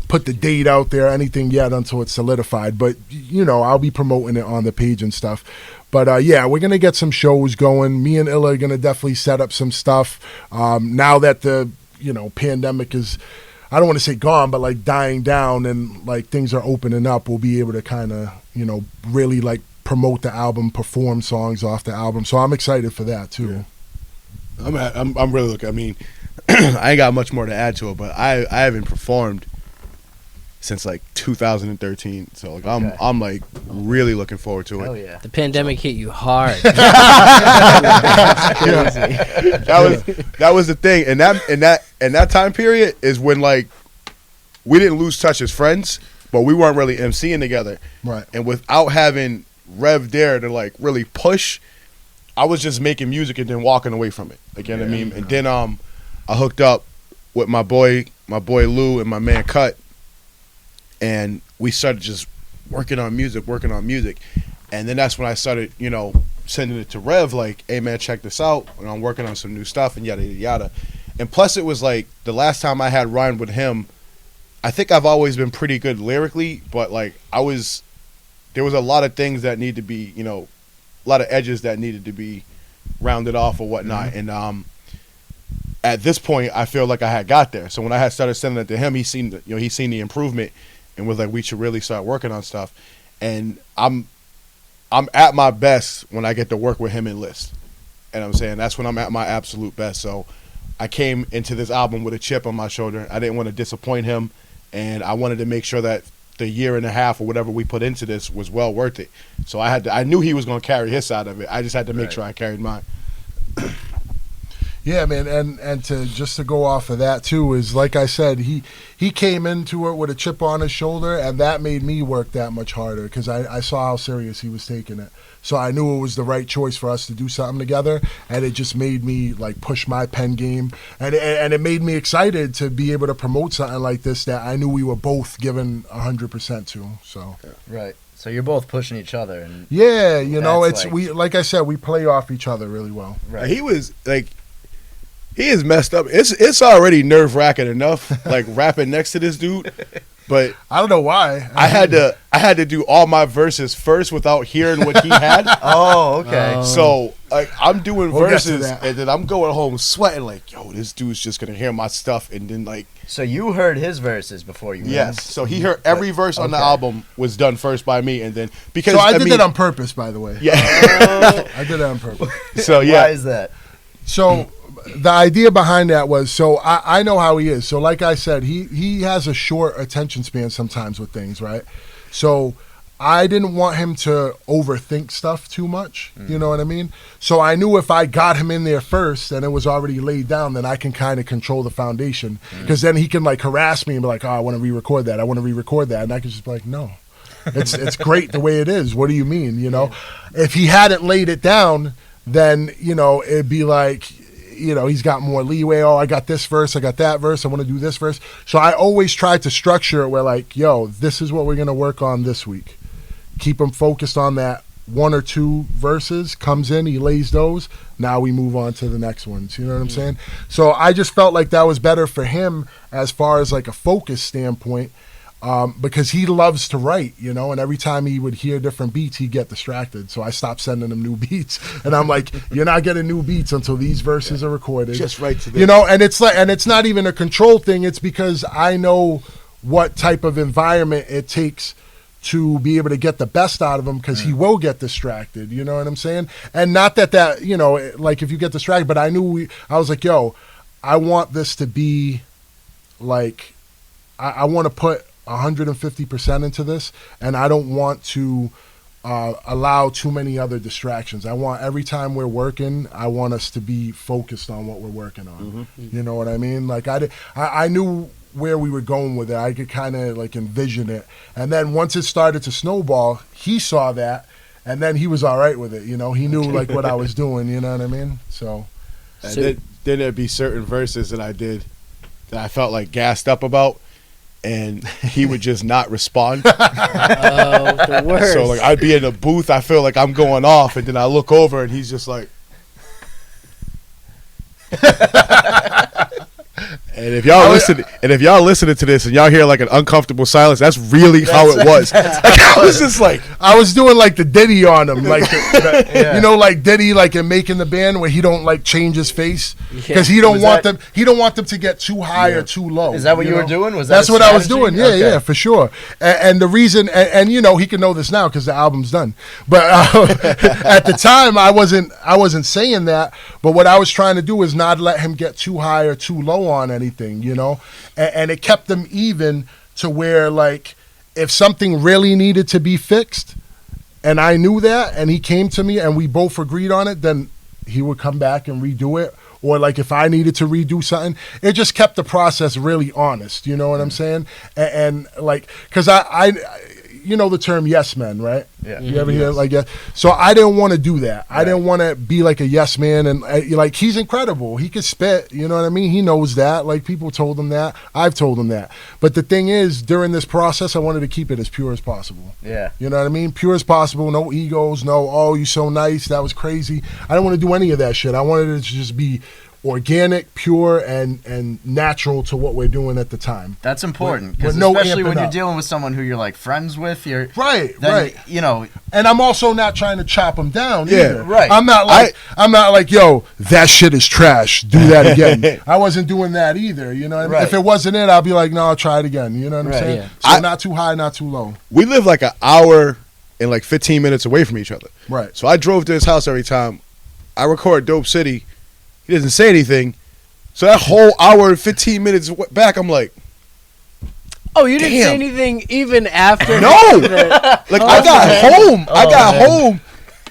put the date out there, anything yet until it's solidified. But I'll be promoting it on the page and stuff. But we're going to get some shows going. Me and Illa are going to definitely set up some stuff. Now that the pandemic is, I don't want to say gone, but like dying down, and like things are opening up, we'll be able to kind of really like promote the album, perform songs off the album. So I'm excited for that too. Yeah. I'm really looking. I mean, I ain't got much more to add to it, but I haven't performed since like 2013. So like I'm like really looking forward to it. Hell yeah. The pandemic hit you hard. That was the thing, and that time period is when like we didn't lose touch as friends, but we weren't really MCing together. Right. And without having Rev there to like really push, I was just making music and then walking away from it. Like, you know what I mean? And then I hooked up with my boy Lou and my man Cut, and we started just working on music. And then that's when I started, sending it to Rev, like, hey man, check this out. And I'm working on some new stuff and yada yada yada. And plus it was like the last time I had rhymed with him, I think I've always been pretty good lyrically, but like there was a lot of things that need to be, a lot of edges that needed to be rounded off or whatnot. Mm-hmm. And at this point, I feel like I had got there. So when I had started sending it to him, he seen the improvement and was like, we should really start working on stuff. And I'm I'm at my best when I get to work with him in List. And I'm saying that's when I'm at my absolute best. So I came into this album with a chip on my shoulder. I didn't want to disappoint him, and I wanted to make sure that the year and a half or whatever we put into this was well worth it. So I knew he was going to carry his side of it. I just had to make sure I carried mine. Yeah, man, and to go off of that too is, like I said, he came into it with a chip on his shoulder, and that made me work that much harder because I saw how serious he was taking it. So I knew it was the right choice for us to do something together, and it just made me like push my pen game, and it made me excited to be able to promote something like this that I knew we were both giving 100% to. So Right. So you're both pushing each other, and yeah, you know, That's it's we like I said, we play off each other really well. right. He was like, he is messed up. It's already nerve-wracking enough, like rapping next to this dude. But I don't know why. I had to do all my verses first without hearing what he had. Oh, okay. So like I'm doing We'll get to verses, that. and then I'm going home sweating like, yo, this dude's just gonna hear my stuff, and then like, So you heard his verses before you. yes. So he heard every verse on the Okay. album was done first by me, and then because So I did mean, that on purpose, by the way. yeah. I did it on purpose. So yeah, Why is that? So the idea behind that was, so I know how he is. So like I said, he has a short attention span sometimes with things, right? So I didn't want him to overthink stuff too much. You know what I mean? So I knew if I got him in there first and it was already laid down, then I can kind of control the foundation. Because then he can like harass me and be like, oh, I want to re-record that. I want to re-record that. And I can just be like, no. It's great the way it is. What do you mean? You know, if he hadn't laid it down, then, you know, it'd be like, you know, he's got more leeway. Oh, I got this verse, I got that verse, I want to do this verse. So I always try to structure it where like, yo, this is what we're going to work on this week. Keep him focused on that one or two verses, comes in, he lays those. Now we move on to the next ones. You know what I'm saying? So I just felt like that was better for him as far as like a focus standpoint. Because he loves to write, you know, and every time he would hear different beats, he'd get distracted. So I stopped sending him new beats, and I'm like, "You're not getting new beats until these verses are recorded." just right to this. You know, and it's like, and it's not even a control thing. It's because I know what type of environment it takes to be able to get the best out of him, because he will get distracted. You know what I'm saying? And not that you know, like if you get distracted, but I was like, "Yo, I want this to be like, I want to put 150% into this, and I don't want to allow too many other distractions. I want every time we're working, I want us to be focused on what we're working on. You know what I mean? Like I knew where we were going with it. I could kind of like envision it, and then once it started to snowball, he saw that, and then he was all right with it. You know, he knew like what I was doing. You know what I mean? So, and then there'd be certain verses that I did that I felt like gassed up about, and he would just not respond. Oh, the worst. So like I'd be in a booth, I feel like I'm going off, and then I look over and he's just like. And if y'all listening to this and y'all hear like an uncomfortable silence, that's really how it was. Like, I was just like, I was doing like the Diddy on him, like you know, like Diddy, like in Making the Band, where he don't like change his face because he don't want them. He don't want them to get too high or too low. Is that what you were know? doing? Was that That's a what I was strategy? doing. Yeah, Okay. yeah, for sure. And the reason, and you know, he can know this now because the album's done. But at the time, I wasn't saying that. But what I was trying to do is not let him get too high or too low on anything, you know. And it kept them even to where, like, if something really needed to be fixed, and I knew that, and he came to me and we both agreed on it, then he would come back and redo it. Or like if I needed to redo something, it just kept the process really honest. You know what I'm saying? And like, because I you know the term yes men, right? Yeah. You ever hear like, yeah? So I didn't want to do that. I didn't want to be like a yes man. And like, he's incredible. He could spit. You know what I mean? He knows that. Like, people told him that. I've told him that. But the thing is, during this process, I wanted to keep it as pure as possible. Yeah. You know what I mean? Pure as possible. No egos. No, oh, you so nice. That was crazy. I don't want to do any of that shit. I wanted it to just be organic, pure, and natural to what we're doing at the time. That's important, With because no especially amping when you're up. dealing with someone who you're like friends with, Right, then, right. you know, And I'm also not trying to chop them down. Yeah, either. right. I'm not like, yo, that shit is trash. Do that again. I wasn't doing that either. You know what I mean? Right. If it wasn't it, I'll be like, no, I'll try it again. You know what I'm Right. saying? Yeah. So not too high, not too low. we live like an hour and like 15 minutes away from each other. Right. So I drove to his house every time. I record Dope City. He doesn't say anything. So that whole hour and 15 minutes back, I'm like, Oh, you didn't say Damn. anything even after? no. Like I got home,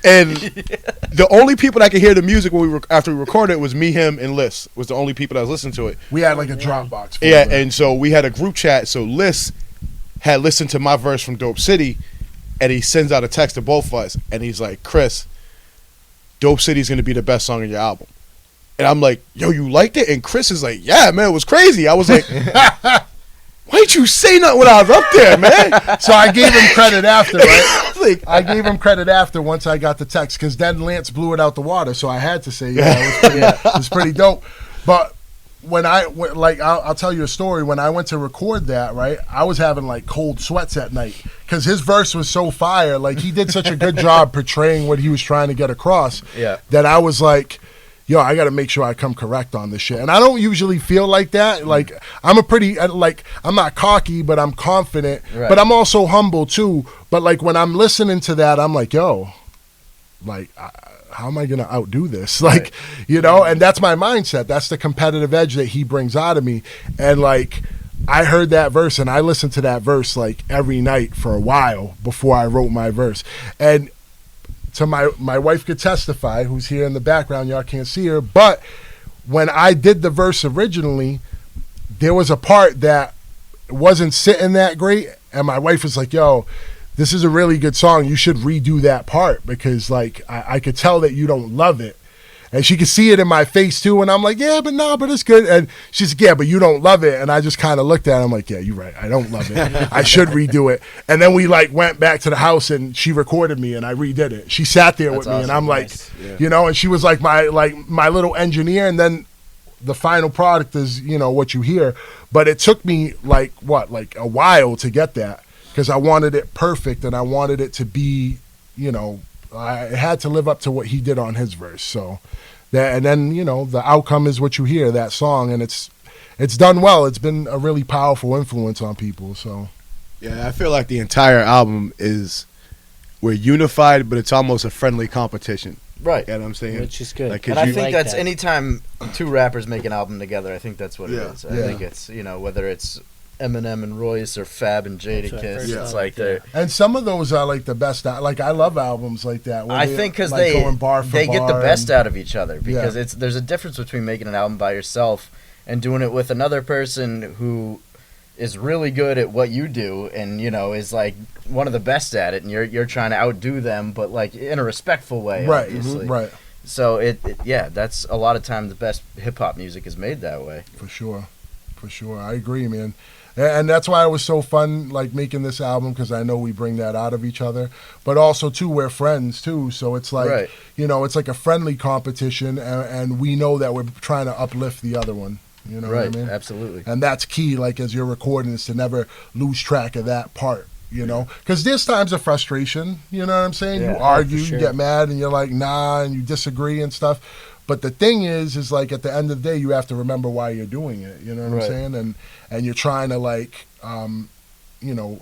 and the only people that could hear the music when after we recorded it was me, him, and Liz. Was the only people that was listening to it. We had like a Dropbox. Yeah, folder. and so we had a group chat. So Liz had listened to my verse from Dope City, and he sends out a text to both of us, and he's like, Chris, Dope City's gonna be the best song on your album. And I'm like, yo, you liked it? And Chris is like, yeah, man, it was crazy. I was like, why didn't you say nothing when I was up there, man? So I gave him credit after, right? Like, I gave him credit after once I got the text because then Lance blew it out the water. So I had to say, it was pretty dope. But when I'll tell you a story. When I went to record that, right, I was having like cold sweats at night because his verse was so fire. Like he did such a good job portraying what he was trying to get across. Yeah. That I was like, yo, I got to make sure I come correct on this shit. And I don't usually feel like that. Like, I'm I'm not cocky, but I'm confident. Right. But I'm also humble, too. But, like, when I'm listening to that, I'm like, yo, like, how am I going to outdo this? Like, you know, and that's my mindset. That's the competitive edge that he brings out of me. And, like, I heard that verse, and I listened to that verse, like, every night for a while before I wrote my verse. And so my wife could testify, who's here in the background. Y'all can't see her. But when I did the verse originally, there was a part that wasn't sitting that great. And my wife was like, yo, this is a really good song. You should redo that part because, like, I could tell that you don't love it. And she could see it in my face, too. And I'm like, yeah, but it's good. And she's like, yeah, but you don't love it. And I just kind of looked at her. I'm like, yeah, you're right. I don't love it. I should redo it. And then we, like, went back to the house, and she recorded me, and I redid it. She sat there with me, and I'm like, you know, and she was like my little engineer. And then the final product is, you know, what you hear. But it took me, like a while to get that because I wanted it perfect, and I wanted it to be, you know, I had to live up to what he did on his verse. So that, and then, you know, the outcome is what you hear, that song, and it's done well. It's been a really powerful influence on people. So yeah, I feel like the entire album we're unified, but it's almost a friendly competition. Right. You know what I'm saying? Which is good. Like, And I think like that's that. anytime two rappers make an album together, I think that's what it is. I Yeah. think it's, you know, whether it's Eminem and Royce or Fab and That's what I Jadakiss, first it's thought, like they're. and some of those are like the best. Like I love albums like that. where I they, think because like, going bar for they get the bar best and- out of each other because there's a difference between making an album by yourself and doing it with another person who is really good at what you do and, you know, is like one of the best at it, and you're trying to outdo them, but like in a respectful way, Right. obviously. Right. So yeah, that's a lot of time the best hip hop music is made that way. For sure. I agree, man. And that's why it was so fun, like, making this album, because I know we bring that out of each other. But also, too, we're friends, too. So it's like, Right. you know, it's like a friendly competition, and we know that we're trying to uplift the other one. You know Right, what I mean? absolutely. And that's key, like, as you're recording, is to never lose track of that part, you know? Because there's times of frustration, you know what I'm saying? Yeah, you argue, for sure. you get mad, and you're like, nah, and you disagree and stuff. But the thing is like, at the end of the day, you have to remember why you're doing it, you know what Right. I'm saying? And you're trying to, like, you know,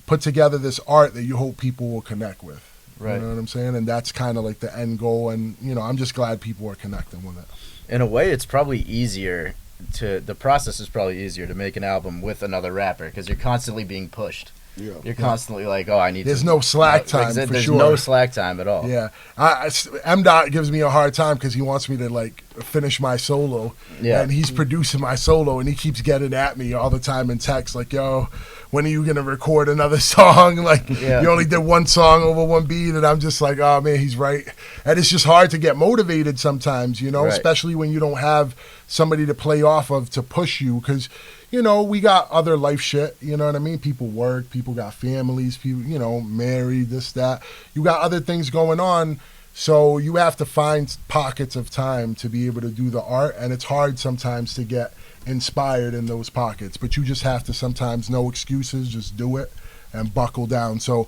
put together this art that you hope people will connect with. Right. You know what I'm saying? And that's kind of like the end goal. And, you know, I'm just glad people are connecting with it. In a way, it's probably easier the process is probably easier to make an album with another rapper because you're constantly being pushed. Yeah. You're constantly like, oh, I need There's to. no slack time, Like, for there's sure. no slack time at all. Yeah. M-Dot gives me a hard time because he wants me to, like, finish my solo. Yeah. And he's producing my solo, and he keeps getting at me all the time in text, like, yo, when are you going to record another song? Like, Yeah. you only did one song over one beat, and I'm just like, oh, man, he's right. And it's just hard to get motivated sometimes, you know, Right. especially when you don't have somebody to play off of to push you because, you know, we got other life shit, you know what I mean? People work, people got families, people, you know, married, this, that. You got other things going on, so you have to find pockets of time to be able to do the art, and it's hard sometimes to get inspired in those pockets, but you just have to sometimes, no excuses, just do it and buckle down. So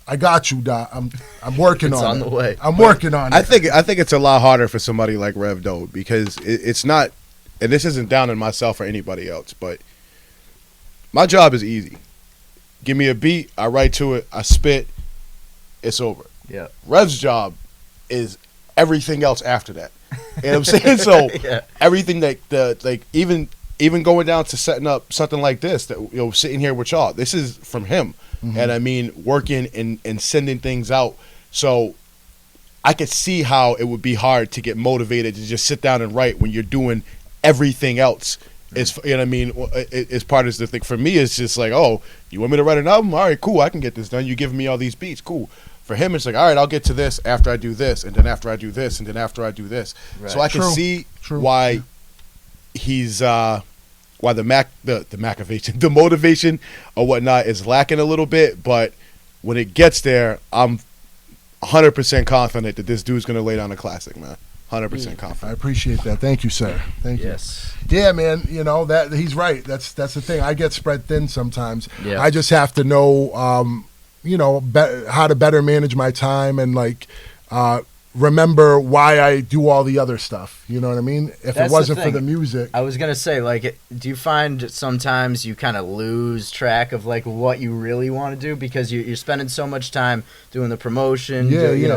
I got you, Dot. I'm working It's on on it. the way. I'm working on it. I think it's a lot harder for somebody like Rev though, because it's not, and this isn't down on myself or anybody else, but my job is easy. give me a beat, I write to it, I spit, it's over. Yeah. Rev's job is everything else after that. You know what I'm saying? So Yeah. everything that even going down to setting up something like this, that sitting here with y'all, this is from him. And I mean, working and sending things out. So I could see how it would be hard to get motivated to just sit down and write when you're doing everything else. Is, you know what I mean? As part of the thing for me, it's just like, oh, you want me to write an album? All right, cool, I can get this done. You giving me all these beats, cool. For him, it's like, all right, I'll get to this after I do this, and then after I do this, and then after I do this. Right. So I can see why he's why the motivation or whatnot is lacking a little bit. But when it gets there, I'm 100% confident that this dude's gonna lay down a classic, man. 100% confident. I appreciate that. Thank you, sir. Thank you. Yes. Yeah, man. You know that he's right. That's the thing. I get spread thin sometimes. Yeah. I just have to know, how to better manage my time and remember why I do all the other stuff. You know what I mean? If That's it wasn't the for thing. the music, I was gonna say, do you find sometimes you kind of lose track of what you really want to do because you're spending so much time doing the promotion,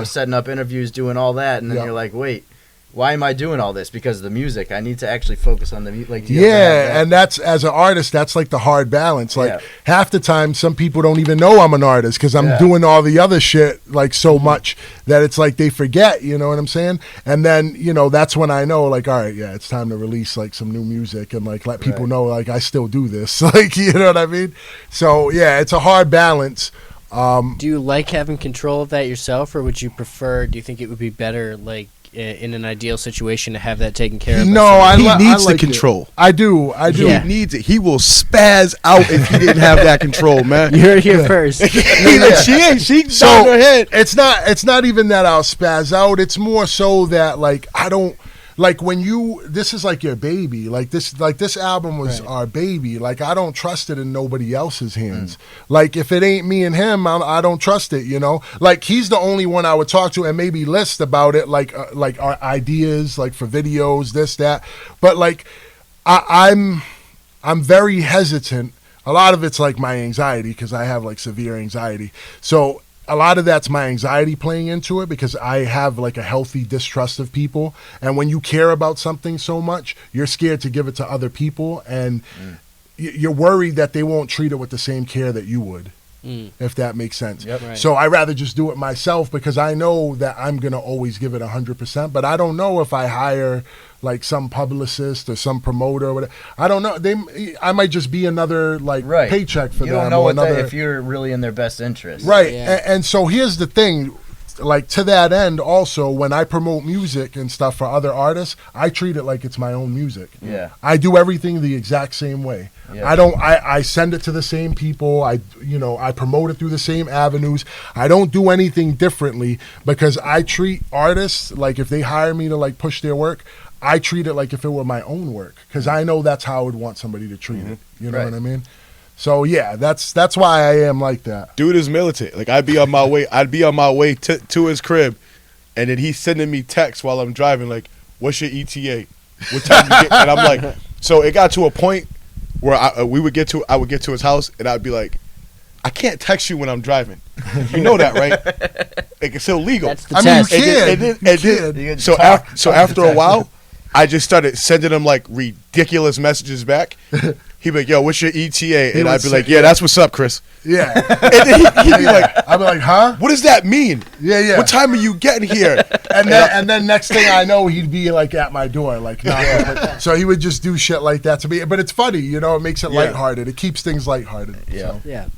setting up interviews, doing all that, and then you're like, wait, why am I doing all this? Because of the music. I need to actually focus on the music. and that's, as an artist, that's the hard balance. Half the time, some people don't even know I'm an artist because I'm doing all the other shit so much that it's like they forget, you know what I'm saying? And then, that's when I know, all right, yeah, it's time to release some new music and let people know I still do this. You know what I mean? So, yeah, it's a hard balance. Do you like having control of that yourself, or would you prefer, do you think it would be better, in an ideal situation to have that taken care of? No, he needs the control. I do. Yeah. He needs it. He will spaz out if he didn't have that control, man. You heard it here first. She's down her head. It's not even that I'll spaz out. It's more so that I don't when this is your baby. This album was our baby. I don't trust it in nobody else's hands. If it ain't me and him, I don't trust it, he's the only one I would talk to and maybe list about it, our ideas, for videos, this, that. But I'm very hesitant. A lot of it's my anxiety because I have severe anxiety. So a lot of that's my anxiety playing into it because I have a healthy distrust of people. And when you care about something so much, you're scared to give it to other people. And you're worried that they won't treat it with the same care that you would, if that makes sense. Yep. Right. So I rather just do it myself because I know that I'm going to always give it 100%. But I don't know if I hire some publicist or some promoter or whatever. I don't know. I might just be another paycheck for them. You don't know if you're really in their best interest. Right. Yeah. And so here's the thing. To that end, also, when I promote music and stuff for other artists, I treat it like it's my own music. Yeah. I do everything the exact same way. Yeah. I send it to the same people. I promote it through the same avenues. I don't do anything differently because I treat artists if they hire me to push their work, I treat it like if it were my own work because I know that's how I would want somebody to treat it. You know what I mean? So yeah, that's why I am like that. Dude is militant. I'd be on my way to his crib, and then he's sending me texts while I'm driving what's your ETA? What time you get? And I'm like, so it got to a point where I would get to his house and I'd be like, I can't text you when I'm driving. You know that, right? It's illegal. That's the test. You can. So after a while, I just started sending him ridiculous messages back. He'd be like, yo, what's your ETA? And I'd be like, yeah, that's what's up, Chris. Yeah. And then he'd be like, I'd be like, huh? what does that mean? Yeah. What time are you getting here? And then next thing I know, he'd be at my door, knocking. So he would just do shit like that to me. But it's funny, it makes it lighthearted. It keeps things lighthearted. Yeah. So. Yeah.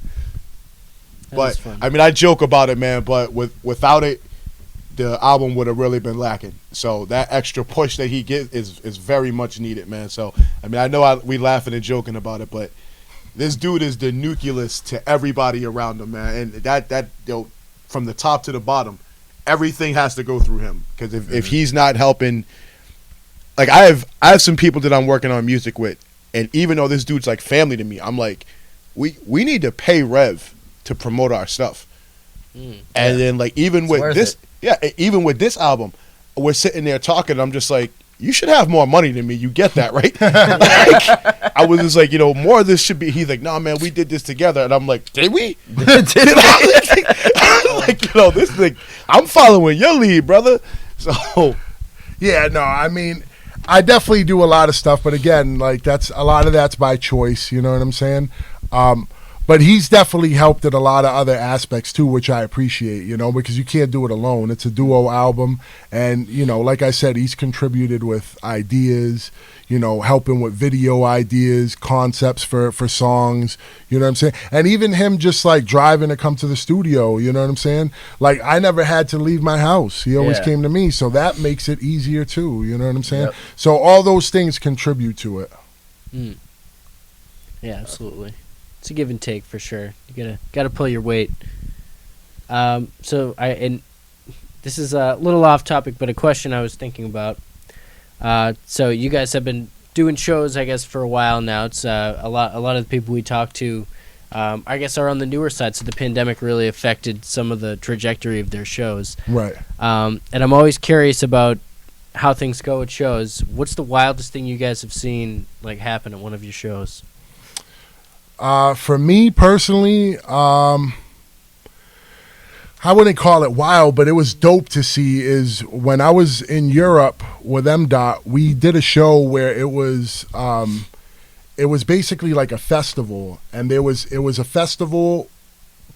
That But was fun. I mean, I joke about it, man. But without it, the album would have really been lacking. So that extra push that he gets is very much needed, man. So I mean, I know we laughing and joking about it, but this dude is the nucleus to everybody around him, man. And that from the top to the bottom, everything has to go through him. Because if he's not helping, I have some people that I'm working on music with, and even though this dude's family to me, I'm like, we need to pay Rev to promote our stuff. And then even with this, even with this album, we're sitting there talking. And I'm just like, you should have more money than me. You get that, right? Like, I was just like, more of this should be. He's like, nah, man, we did this together, and I'm like, did we? Did I? Like, this thing, I'm following your lead, brother. So, yeah, no, I mean, I definitely do a lot of stuff, but again, like a lot of that's by choice. You know what I'm saying? But he's definitely helped in a lot of other aspects too, which I appreciate, because you can't do it alone. It's a duo album. And, like I said, he's contributed with ideas, helping with video ideas, concepts for songs, you know what I'm saying? And even him just like driving to come to the studio, you know what I'm saying? Like I never had to leave my house. He always came to me. So that makes it easier too, you know what I'm saying? Yep. So all those things contribute to it. Mm. Yeah, absolutely. It's a give and take for sure. You gotta pull your weight. And this is a little off topic, but a question I was thinking about. So you guys have been doing shows, I guess, for a while now. It's a lot of the people we talk to, I guess, are on the newer side. So the pandemic really affected some of the trajectory of their shows. Right. And I'm always curious about how things go at shows. What's the wildest thing you guys have seen like happen at one of your shows? For me personally, I wouldn't call it wild, but it was dope to see is when I was in Europe with MDOT, we did a show where it was basically like a festival, and it was a festival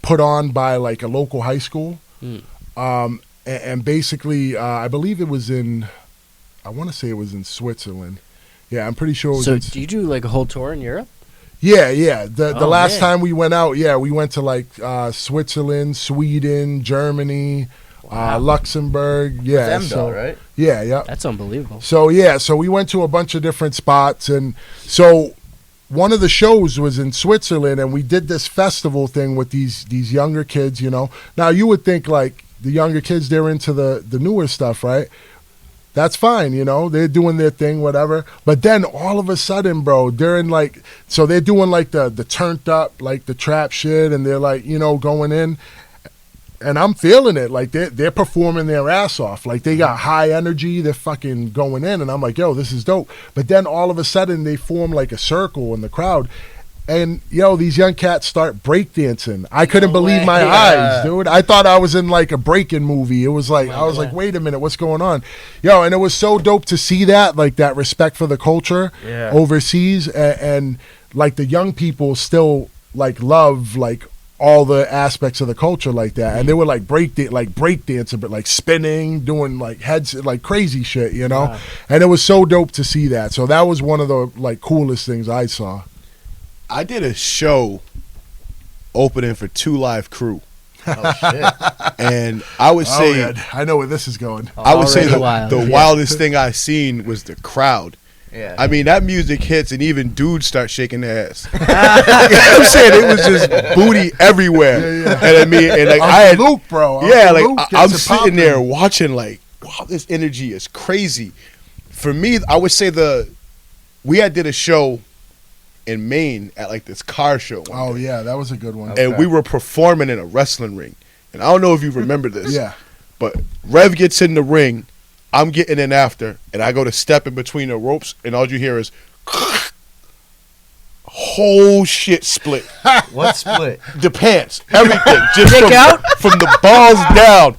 put on by like a local high school. And basically, I believe it was I want to say it was in Switzerland. Yeah, I'm pretty sure it was. So do you do like a whole tour in Europe? Yeah. The last time we went out, we went to like Switzerland, Sweden, Germany, Luxembourg. Yeah, With MDOT, right? Yeah. That's unbelievable. So we went to a bunch of different spots, and so one of the shows was in Switzerland, and we did this festival thing with these younger kids. Now you would think like the younger kids, they're into the newer stuff, right? That's fine, they're doing their thing, whatever. But then all of a sudden, bro, they're in like, so they're doing like the turned up, like the trap shit, and they're like, going in. And I'm feeling it. Like they're performing their ass off. Like they got high energy. They're fucking going in. And I'm like, yo, this is dope. But then all of a sudden they form like a circle in the crowd. And, these young cats start breakdancing. I couldn't believe my eyes, dude. I thought I was in, like, a breaking movie. It was like, I was like, wait a minute, what's going on? And it was so dope to see that, like, that respect for the culture overseas. And, like, the young people still, like, love, like, all the aspects of the culture like that. And they were, like, breakdancing, but, like, spinning, doing, like, heads, like, crazy shit, Wow. And it was so dope to see that. So that was one of the, like, coolest things I saw. I did a show opening for 2 Live Crew. Oh, shit. And I would say, I know where this is going. I would say wild. the wildest thing I seen was the crowd. Yeah. I mean, that music hits and even dudes start shaking their ass. You know what I'm saying? It was just booty everywhere. Yeah. And I mean, and like I had Luke, bro. I'm sitting there watching like, wow, this energy is crazy. For me, I would say we had did a show in Maine at like this car show. Oh yeah, that was a good one. And we were performing in a wrestling ring. And I don't know if you remember this. Yeah. But Rev gets in the ring, I'm getting in after, and I go to step in between the ropes, and all you hear is whole shit split. What split? The pants, everything, just Dick out? from the balls down.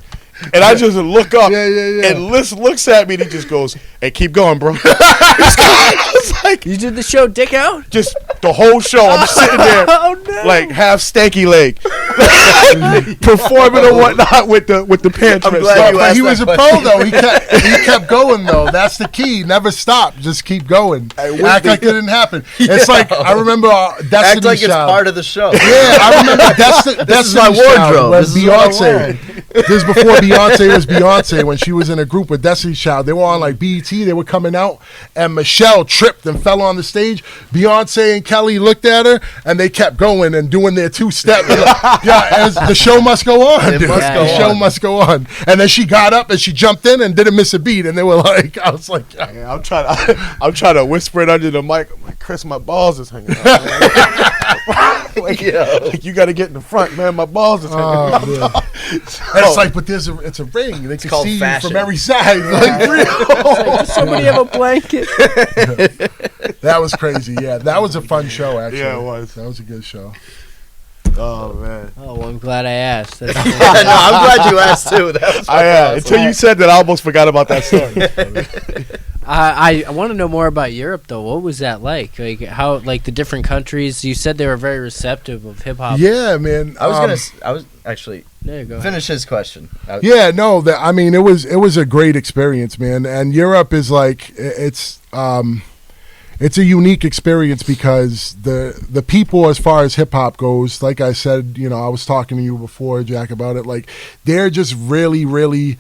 And I just look up, Yeah. and Liz looks at me, and he just goes, "Hey, keep going, bro." I was like, You did the show Dick Out? just the whole show. I'm sitting there, Oh, no. like half stanky leg, performing and whatnot with the pants. I'm ripped. glad you But asked he that was a question. pro though. He kept going though. That's the key. Never stop. Just keep going. Act like it didn't happen. It's like I remember Destiny Act like it's Child. part of the show. Yeah, I remember Destiny is my Child wardrobe. when This is what I Beyonce. This is before Beyonce was Beyonce, when she was in a group with Destiny Child. They were on like BET. They were coming out, and Michelle tripped and fell on the stage. Beyonce and Kelly looked at her, and they kept going and doing their 2-step. The show must go on. It dude. must go The show on. must go on. And then she got up and she jumped in and didn't miss a beat. And they were like, I was like, Yeah, I'm trying to whisper it under the mic. I'm like, Chris, my balls is hanging out. like you got to get in the front, man. My balls is hanging out. Man. And it's like, but it's a ring. They can called see fashion. you from every side. Like, Does somebody have a blanket? that was crazy. Yeah, that was a fun show. Actually, Yeah, it was. That was a good show. Oh man. Oh, well, I'm glad I asked. That's No, I'm glad you asked too. That was Until you said that, I almost forgot about that story. I want to know more about Europe, though. What was that like? Like how, like the different countries. You said they were very receptive of hip hop. Yeah, man. I was actually There you go. finish his question. Yeah, no, I mean, it was a great experience, man. And Europe is like it's a unique experience because the people, as far as hip hop goes, like I said, I was talking to you before, Jack, about it. Like, they're just really, really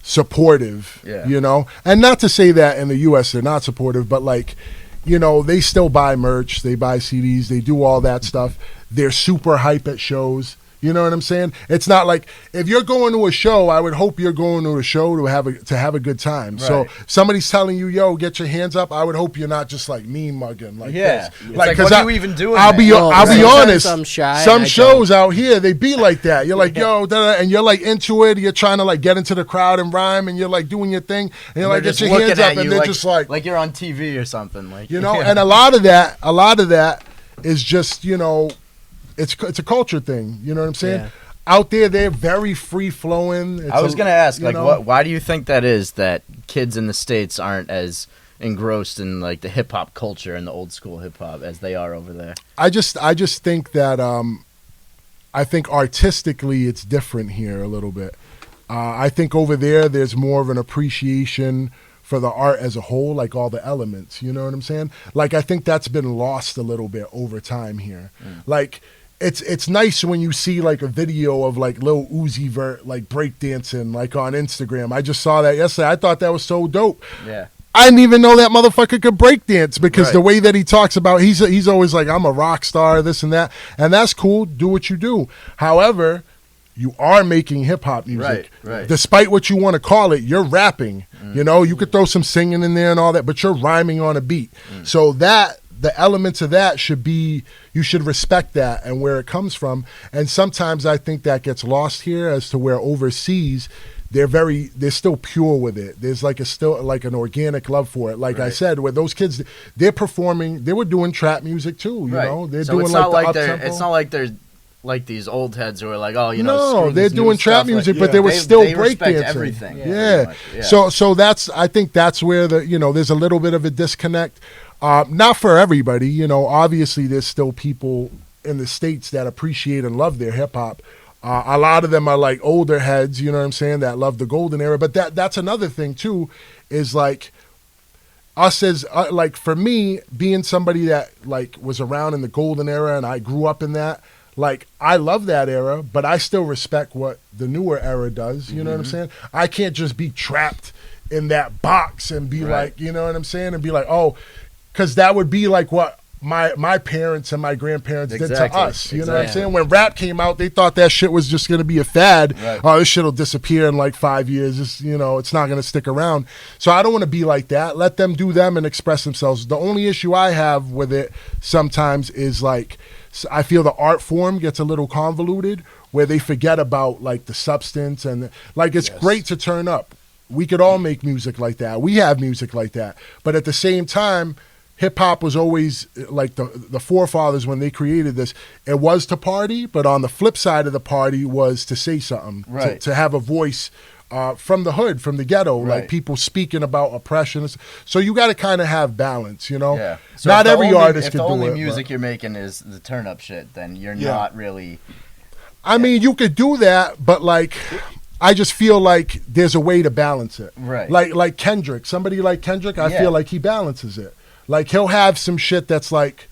supportive. Yeah. And not to say that in the U.S. they're not supportive, but like, they still buy merch, they buy CDs, they do all that stuff. They're super hype at shows. You know what I'm saying? It's not like if you're going to a show, I would hope you're going to a show to have a good time. Right. So if somebody's telling you, "Yo, get your hands up," I would hope you're not just like mean mugging like this. Like, what are you even doing? I'll be honest. I'm shy. Some shows out here they be like that. You're like, "Yo," and you're like into it. You're trying to like get into the crowd and rhyme, and you're like doing your thing, and you're like, "Get your hands up," and they're just like you're on TV or something, like And a lot of that is just it's a culture thing. You know what I'm saying? Yeah. Out there, they're very free flowing. I was gonna ask, why do you think that is? That kids in the States aren't as engrossed in like the hip hop culture and the old school hip hop as they are over there? I just think that I think artistically it's different here a little bit. I think over there's more of an appreciation for the art as a whole, like all the elements. You know what I'm saying? Like, I think that's been lost a little bit over time here. Like, it's nice when you see like a video of like Lil Uzi Vert like breakdancing like on Instagram. I just saw that yesterday. I thought that was so dope. Yeah. I didn't even know that motherfucker could breakdance because the way that he talks about, he's always like, I'm a rock star, this and that. And that's cool. Do what you do. However, you are making hip hop music. Right. Despite what you want to call it, you're rapping. You could throw some singing in there and all that, but you're rhyming on a beat. So the elements of that you should respect that and where it comes from. And sometimes I think that gets lost here as to where overseas they're still pure with it. There's still an organic love for it. Like I said, where those kids, they're performing, they were doing trap music too, They're doing it's like the not up-tempo. it's not like they're like these old heads who are like, no, they're this new doing trap stuff. music, Like, but they were still breakdancing. Everything. Yeah. So I think that's where there's a little bit of a disconnect. Not for everybody, obviously there's still people in the States that appreciate and love their hip hop. A lot of them are like older heads, you know what I'm saying, that love the golden era. But that's another thing too, is like us as like for me being somebody that like was around in the golden era and I grew up in that. Like, I love that era, but I still respect what the newer era does. You know what I'm saying? I can't just be trapped in that box and be like, you know what I'm saying? And be like, oh, because that would be like what my parents and my grandparents did to us. You know what I'm saying? When rap came out, they thought that shit was just going to be a fad. Right. Oh, this shit will disappear in like 5 years. It's not going to stick around. So I don't want to be like that. Let them do them and express themselves. The only issue I have with it sometimes is like, I feel the art form gets a little convoluted where they forget about like the substance and like it's great to turn up. We could all make music like that. We have music like that. But at the same time, hip hop was always like the forefathers when they created this. It was to party, but on the flip side of the party was to say something, to have a voice from the hood, from the ghetto, like people speaking about oppression. So you got to kind of have balance, Yeah. So not every artist can do it. If the only music you're making is the turn up shit, then you're not really. I mean, you could do that, but like, I just feel like there's a way to balance it. Right. Like Kendrick, somebody like Kendrick, I feel like he balances it. Like he'll have some shit that's like,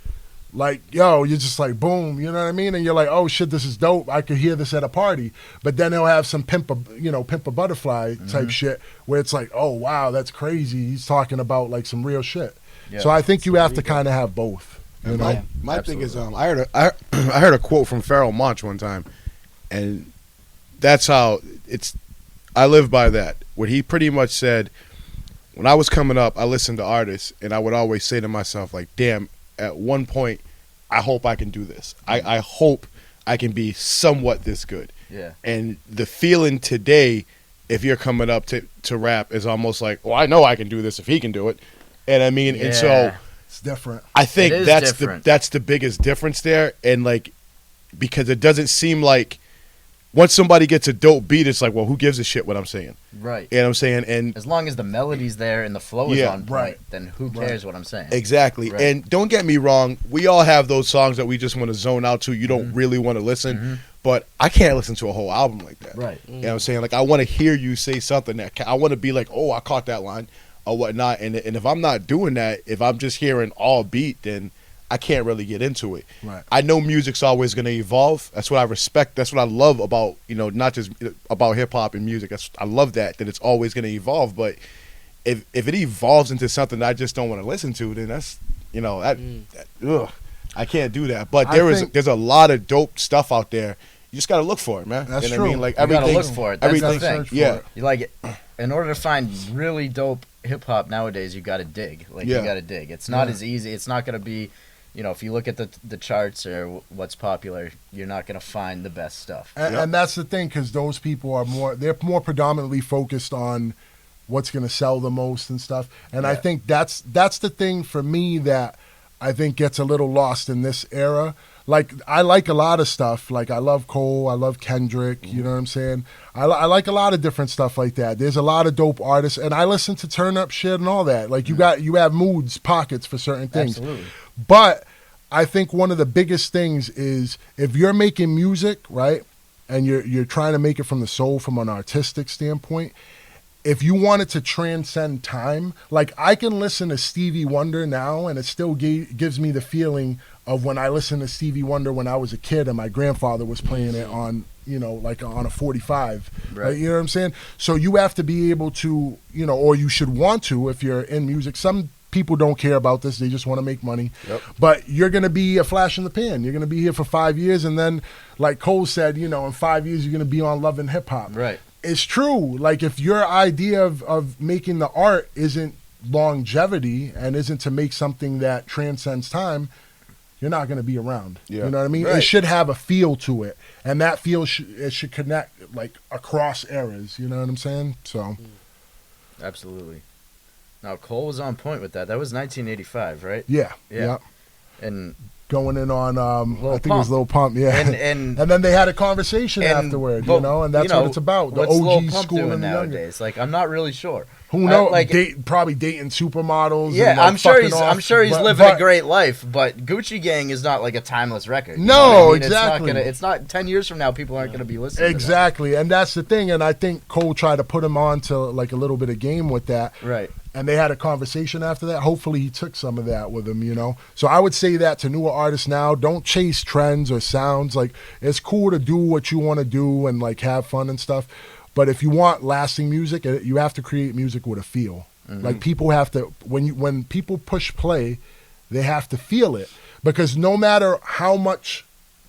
yo, you're just like, boom, you know what I mean? And you're like, oh shit, this is dope. I could hear this at a party. But then he'll have some Pimp a Butterfly type shit where it's like, oh wow, that's crazy. He's talking about like some real shit. Yeah, so I think you have to kind of have both. You know? My thing is, I heard a quote from Pharoah Monch one time, and that's how it's. I live by that. What he pretty much said. When I was coming up, I listened to artists, and I would always say to myself, like, damn, at one point, I hope I can do this. I hope I can be somewhat this good. Yeah. And the feeling today, if you're coming up to rap, is almost like, well, I know I can do this if he can do it. And I mean, and so it's different. I think It is that's different. that's the biggest difference there. And like, because it doesn't seem like once somebody gets a dope beat, it's like, well, who gives a shit what I'm saying? Right. You know what I'm saying? And As long as the melody's there and the flow is Yeah. on point, Right. then who cares what I'm saying? exactly. Right. And don't get me wrong, we all have those songs that we just want to zone out to. You don't Mm-hmm. really want to listen, but I can't listen to a whole album like that. Right. You know what I'm saying? Like, I want to hear you say something I want to be like, oh, I caught that line or whatnot. And if I'm not doing that, if I'm just hearing all beat, then I can't really get into it. Right. I know music's always going to evolve. That's what I respect. That's what I love about, not just about hip hop and music. I love that it's always going to evolve. But if it evolves into something that I just don't want to listen to, then that's, I can't do that. But there's a lot of dope stuff out there. You just got to look for it, man. That's You know true. what I mean? Like, You gotta everything. look for it. That's the everything- thing. Yeah. You like, in order to find really dope hip hop nowadays, you got to dig. Like, Yeah. you got to dig. It's not Yeah. as easy. It's not going to be, if you look at the charts or what's popular, you're not going to find the best stuff. And that's the thing, because those people they're more predominantly focused on what's going to sell the most and stuff. And I Yeah. think that's the thing for me that I think gets a little lost in this era. Like, I like a lot of stuff. Like, I love Cole, I love Kendrick, you know what I'm saying? I like a lot of different stuff like that. There's a lot of dope artists, and I listen to turn up shit and all that. Like, you have moods, pockets for certain things. Absolutely. But I think one of the biggest things is if you're making music, right, and you're trying to make it from the soul, from an artistic standpoint, if you want it to transcend time, like, I can listen to Stevie Wonder now, and it still gives me the feeling of when I listened to Stevie Wonder when I was a kid and my grandfather was playing it on, like on a 45. Right. You know what I'm saying? So you have to be able to, or you should want to, if you're in music. Some people don't care about this. They just want to make money. Yep. But you're going to be a flash in the pan. You're going to be here for 5 years. And then, like Cole said, in 5 years, you're going to be on Love and Hip Hop. Right. It's true. Like, if your idea of making the art isn't longevity and isn't to make something that transcends time, you're not going to be around. Yeah. You know what I mean? Right. It should have a feel to it. And that feel it should connect, like, across eras. You know what I'm saying? So, Absolutely. Now, Cole was on point with that. That was 1985, right? yeah. Yeah. And Going in on, I think it Pump. was Lil Pump, yeah. and And then they had a conversation afterward, but, and that's what it's about. The what's Lil OG Pump school doing and the younger. nowadays? Like, I'm not really sure. Who knows? Like, Probably dating supermodels. yeah, and, like, I'm sure fucking he's off. I'm sure he's But- living but- a great life, but Gucci Gang is not like a timeless record. You No, know what I mean? exactly. It's not 10 years from now people aren't going to be listening Exactly, and that's the thing. And I think Cole tried to put him on to, like, a little bit of game with that. to that. Right. And they had a conversation after that. Hopefully he took some of that with him, So I would say that to newer artists now, don't chase trends or sounds. Like, it's cool to do what you want to do and, like, have fun and stuff. But if you want lasting music, you have to create music with a feel. Like, people have to, when people push play, they have to feel it. Because no matter how much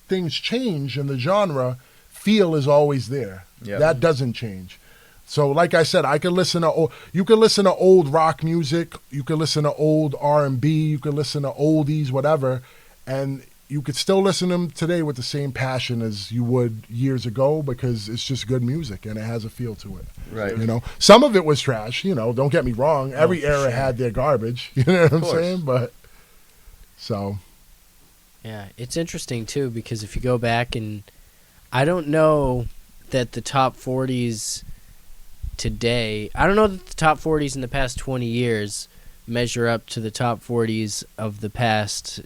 things change in the genre, feel is always there. Yep. That doesn't change. So, like I said, you can listen to old rock music, you can listen to old R&B, you can listen to oldies, whatever, and you could still listen to them today with the same passion as you would years ago, because it's just good music and it has a feel to it. Right. Some of it was trash, don't get me wrong. Every era had their garbage, you know what I'm course. saying? But, so. Yeah, it's interesting too, because if you go back, and I don't know that the top 40s today, I don't know that the top 40s in the past 20 years measure up to the top 40s of the past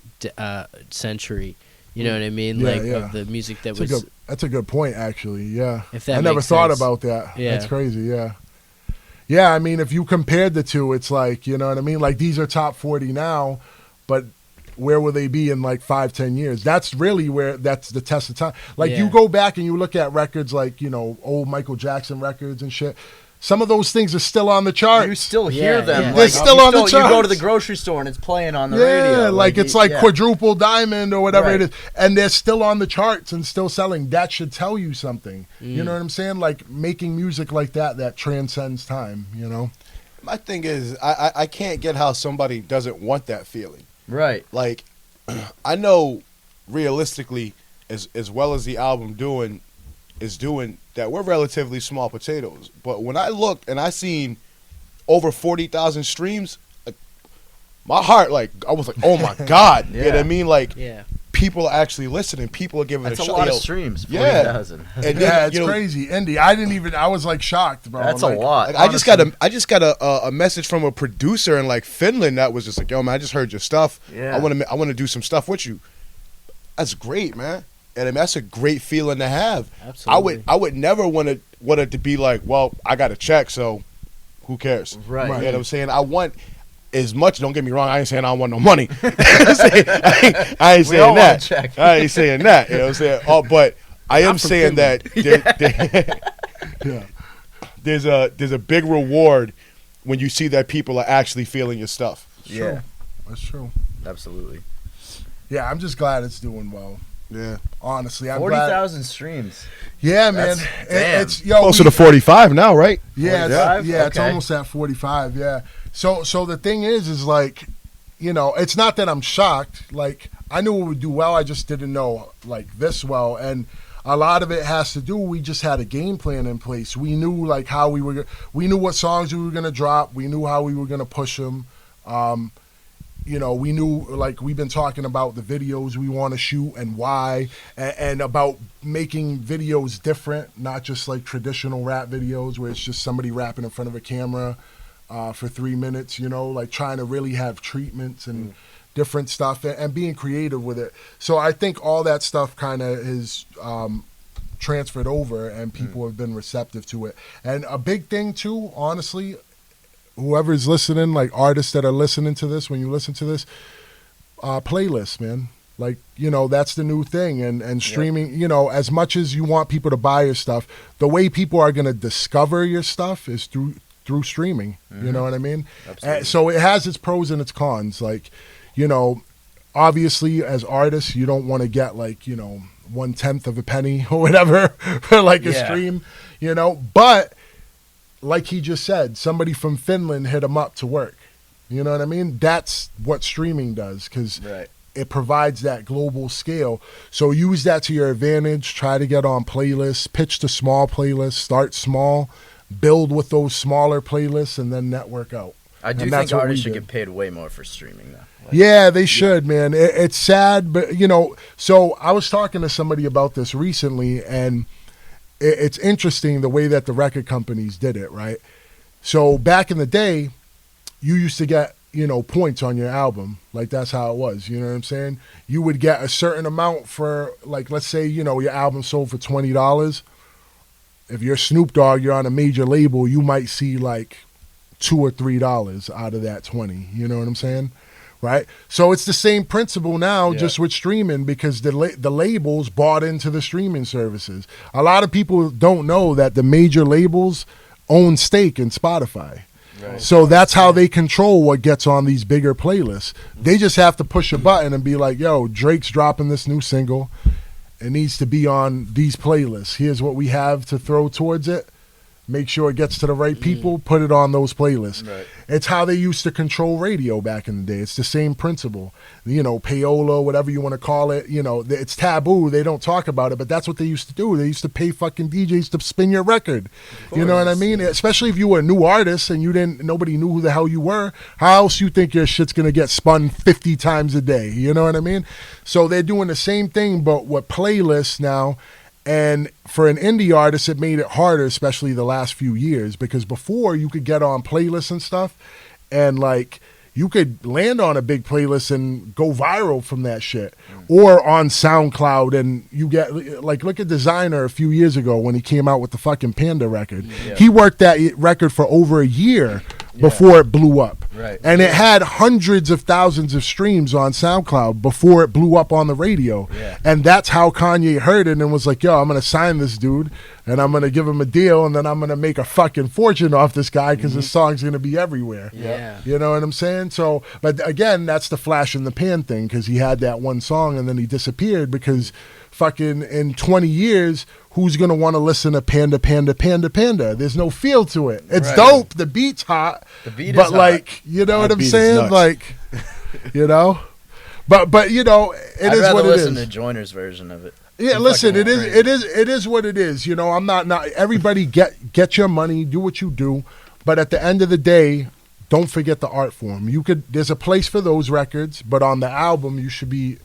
century. You know what I mean? Yeah, like, yeah. of the music that That's was... that's a good point, actually. Yeah, If that I never makes thought sense. about that. Yeah. That's crazy. Yeah, yeah. I mean, if you compared the two, it's like, you know what I mean. Like, these are top 40 now, but where will they be in like 5-10 years? That's really that's the test of time. Like, Yeah. you go back and you look at records like, old Michael Jackson records and shit. Some of those things are still on the charts. You still hear Yeah, them. yeah. Like, They're still you on the You go to charts. the grocery store and it's playing on the Yeah, radio. like it's like yeah. quadruple diamond or whatever Right. it is, and they're still on the charts and still selling. That should tell you something. You know what I'm saying? Like, making music like that transcends time. My thing is, I can't get how somebody doesn't want that feeling. Right. Like, I know realistically, as well as the album is doing, that we're relatively small potatoes. But when I looked and I seen over 40,000 streams, like, my heart, like, I was like, oh my God. You know what I mean? Like, Yeah. people are actually listening. People are giving That's it a a shot. lot of Yo, streams. Yeah. 40,000. And then, Yeah, it's you know, crazy. Indy, I was like shocked, bro. That's like, a lot. like, I just got a message from a producer in like Finland that was just like, yo, man, I just heard your stuff. Yeah. I want to do some stuff with you. That's great, man. And I mean, that's a great feeling to have. Absolutely. I would never want it to be like, well, I got a check, so who cares? Right. You know what I'm saying? I want as much. Don't get me wrong. I ain't saying I don't want no money. I ain't We all saying want a that. check. I ain't saying that. You know what I'm saying? Oh, but I am saying that Yeah. there's a big reward when you see that people are actually feeling your stuff. Yeah, That's true. absolutely. Yeah, I'm just glad it's doing well. Yeah, Honestly, I'm glad. 40,000 streams. Yeah, man. Damn. It's yo. closer to 45 now, right? Yeah, 45? it's Okay. almost at 45. Yeah. So the thing is like, you know, it's not that I'm shocked. Like, I knew it would do well. I just didn't know like this well, and a lot of it has to do. We just had a game plan in place. We knew like how we knew what songs we were gonna drop. We knew how we were gonna push them. You know, we knew, like, we've been talking about the videos we want to shoot and why, and about making videos different, not just like traditional rap videos where it's just somebody rapping in front of a camera for 3 minutes, you know, like trying to really have treatments and different stuff and being creative with it. So I think all that stuff kind of is transferred over and people have been receptive to it. And a big thing too, honestly, whoever's listening, like artists that are listening to this, when you listen to this, playlists, man. Like, you know, that's the new thing. And streaming, you know, as much as you want people to buy your stuff, the way people are going to discover your stuff is through streaming. You know what I mean? Absolutely. So it has its pros and its cons. Like, you know, obviously as artists, you don't want to get like, you know, 1/10 of a penny or whatever for like a stream, you know, but like he just said, somebody from Finland hit him up to work. You know what I mean? That's what streaming does, because it provides that global scale. So use that to your advantage. Try to get on playlists, pitch to small playlists, start small, build with those smaller playlists, and then network out. I do And think that's what we artists should did. get paid way more for streaming, though. Like, Yeah, they should, man. It's sad, but, you know, so I was talking to somebody about this recently, and it's interesting the way that the record companies did it, right? So back in the day, you used to get, you know, points on your album. Like, that's how it was, you know what I'm saying? You would get a certain amount for, like, let's say, you know, your album sold for $20. If you're Snoop Dogg, you're on a major label, you might see like $2 or $3 out of that 20. You know what I'm saying? Right? So it's the same principle now, just with streaming, because the labels bought into the streaming services. A lot of people don't know that the major labels own stake in Spotify. Right. So that's how they control what gets on these bigger playlists. They just have to push a button and be like, yo, Drake's dropping this new single. It needs to be on these playlists. Here's what we have to throw towards it. Make sure it gets to the right people, put it on those playlists. Right. It's how they used to control radio back in the day. It's the same principle. You know, payola, whatever you want to call it, you know, it's taboo. They don't talk about it, but that's what they used to do. They used to pay fucking DJs to spin your record. You know what I mean? Especially if you were a new artist and nobody knew who the hell you were. How else you think your shit's going to get spun 50 times a day? You know what I mean? So they're doing the same thing, but with playlists now. And for an indie artist, it made it harder, especially the last few years, because before you could get on playlists and stuff, and like you could land on a big playlist and go viral from that shit, or on SoundCloud, and you get like, look at Designer a few years ago when he came out with the fucking Panda record. He worked that record for over a year before it blew up. Right. And it had hundreds of thousands of streams on SoundCloud before it blew up on the radio. Yeah. And that's how Kanye heard it and was like, yo, I'm going to sign this dude and I'm going to give him a deal and then I'm going to make a fucking fortune off this guy because his song's going to be everywhere. Yeah. You know what I'm saying? So, but again, that's the flash in the pan thing, because he had that one song and then he disappeared because fucking in 20 years, who's going to want to listen to Panda, Panda, Panda, Panda? There's no feel to it. It's dope. The beat's hot. The beat but is like, you know That what I'm beat is saying? nuts. Like, you know? But you know, I'd is rather what it is. listen to Joyner's version of it. Yeah, listen, it is what it is. You know, I'm not everybody get your money, do what you do, but at the end of the day, don't forget the art form. There's a place for those records, but on the album there should be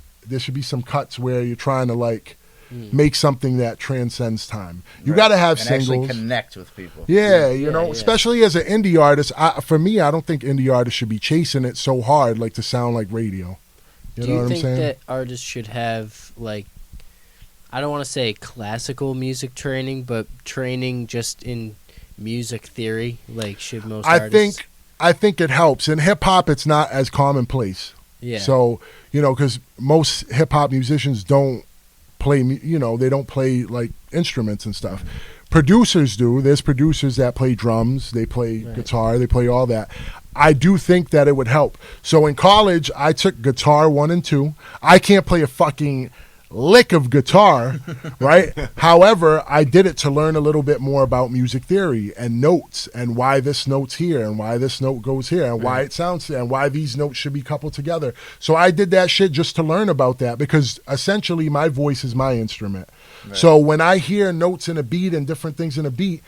some cuts where you're trying to like make something that transcends time. You got to have and singles. Actually connect with people. Yeah, you know, especially as an indie artist. For me, I don't think indie artists should be chasing it so hard, like to sound like radio. You know what I'm saying? Do you think that artists should have like, I don't want to say classical music training, but training just in music theory? Like, should most artists? I think it helps. In hip hop, it's not as commonplace. Yeah. So, you know, because most hip hop musicians don't play, you know, they don't play like instruments and stuff. Producers do. There's producers that play drums, they play guitar, they play all that. I do think that it would help. So in college, I took guitar 1 and 2. I can't play a fucking lick of guitar, right? However, I did it to learn a little bit more about music theory and notes and why this note's here and why this note goes here and why it sounds there and why these notes should be coupled together. So I did that shit just to learn about that because essentially my voice is my instrument. Right. So when I hear notes in a beat and different things in a beat,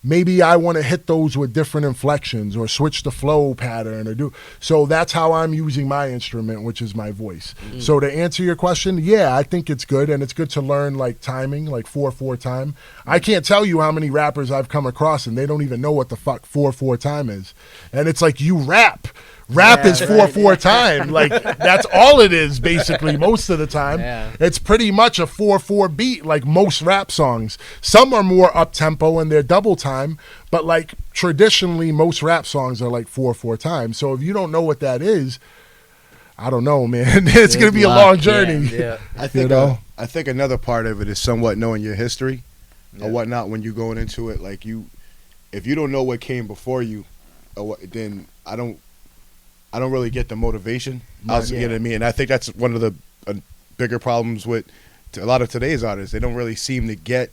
maybe I want to hit those with different inflections or switch the flow pattern or do. So that's how I'm using my instrument, which is my voice. So to answer your question, yeah, I think it's good. And it's good to learn like timing, like 4/4 time. I can't tell you how many rappers I've come across and they don't even know what the fuck 4/4 time is. And it's like, you rap. Rap is 4/4 time. Like, that's all it is, basically, most of the time. Yeah. It's pretty much a 4/4 beat, like most rap songs. Some are more up-tempo and they're double time, but, like, traditionally, most rap songs are, like, 4/4 time. So if you don't know what that is, I don't know, man. It's going to be a long journey. Yeah. I think another part of it is somewhat knowing your history or whatnot when you're going into it. Like, if you don't know what came before you, then I don't really get the motivation. You know what I mean? And I think that's one of the bigger problems with a lot of today's artists. They don't really seem to get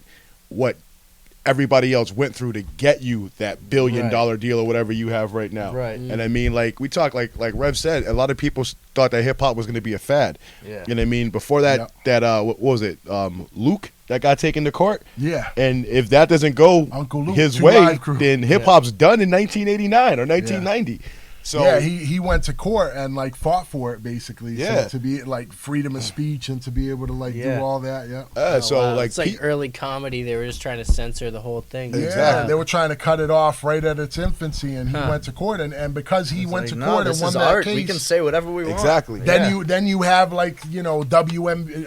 what everybody else went through to get you that $1 billion deal or whatever you have right now. Right. And I mean, like we talk, like Rev said, a lot of people thought that hip hop was going to be a fad. Yeah. You know what I mean? Before that, what was it? Luke that got taken to court. Yeah. And if that doesn't go Uncle Luke, his way, then hip hop's done in 1989 or 1990. Yeah. So yeah, he went to court and like fought for it basically. Yeah, so to be like freedom of speech and to be able to like do all that. Yeah. So like it's like early comedy. They were just trying to censor the whole thing. Yeah, exactly. They were trying to cut it off right at its infancy, and he went to court, and because he went to court and won that case, we can say whatever we want. Exactly. Then you have like, you know, WNBA,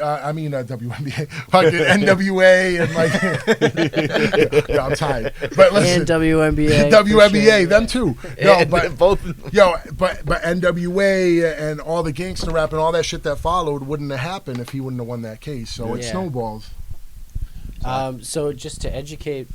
fucking NWA, and like yeah, I'm tired. But listen, and WNBA, WNBA, them too. No, but both. But NWA and all the gangster rap and all that shit that followed wouldn't have happened if he wouldn't have won that case. So it snowballs. So just to educate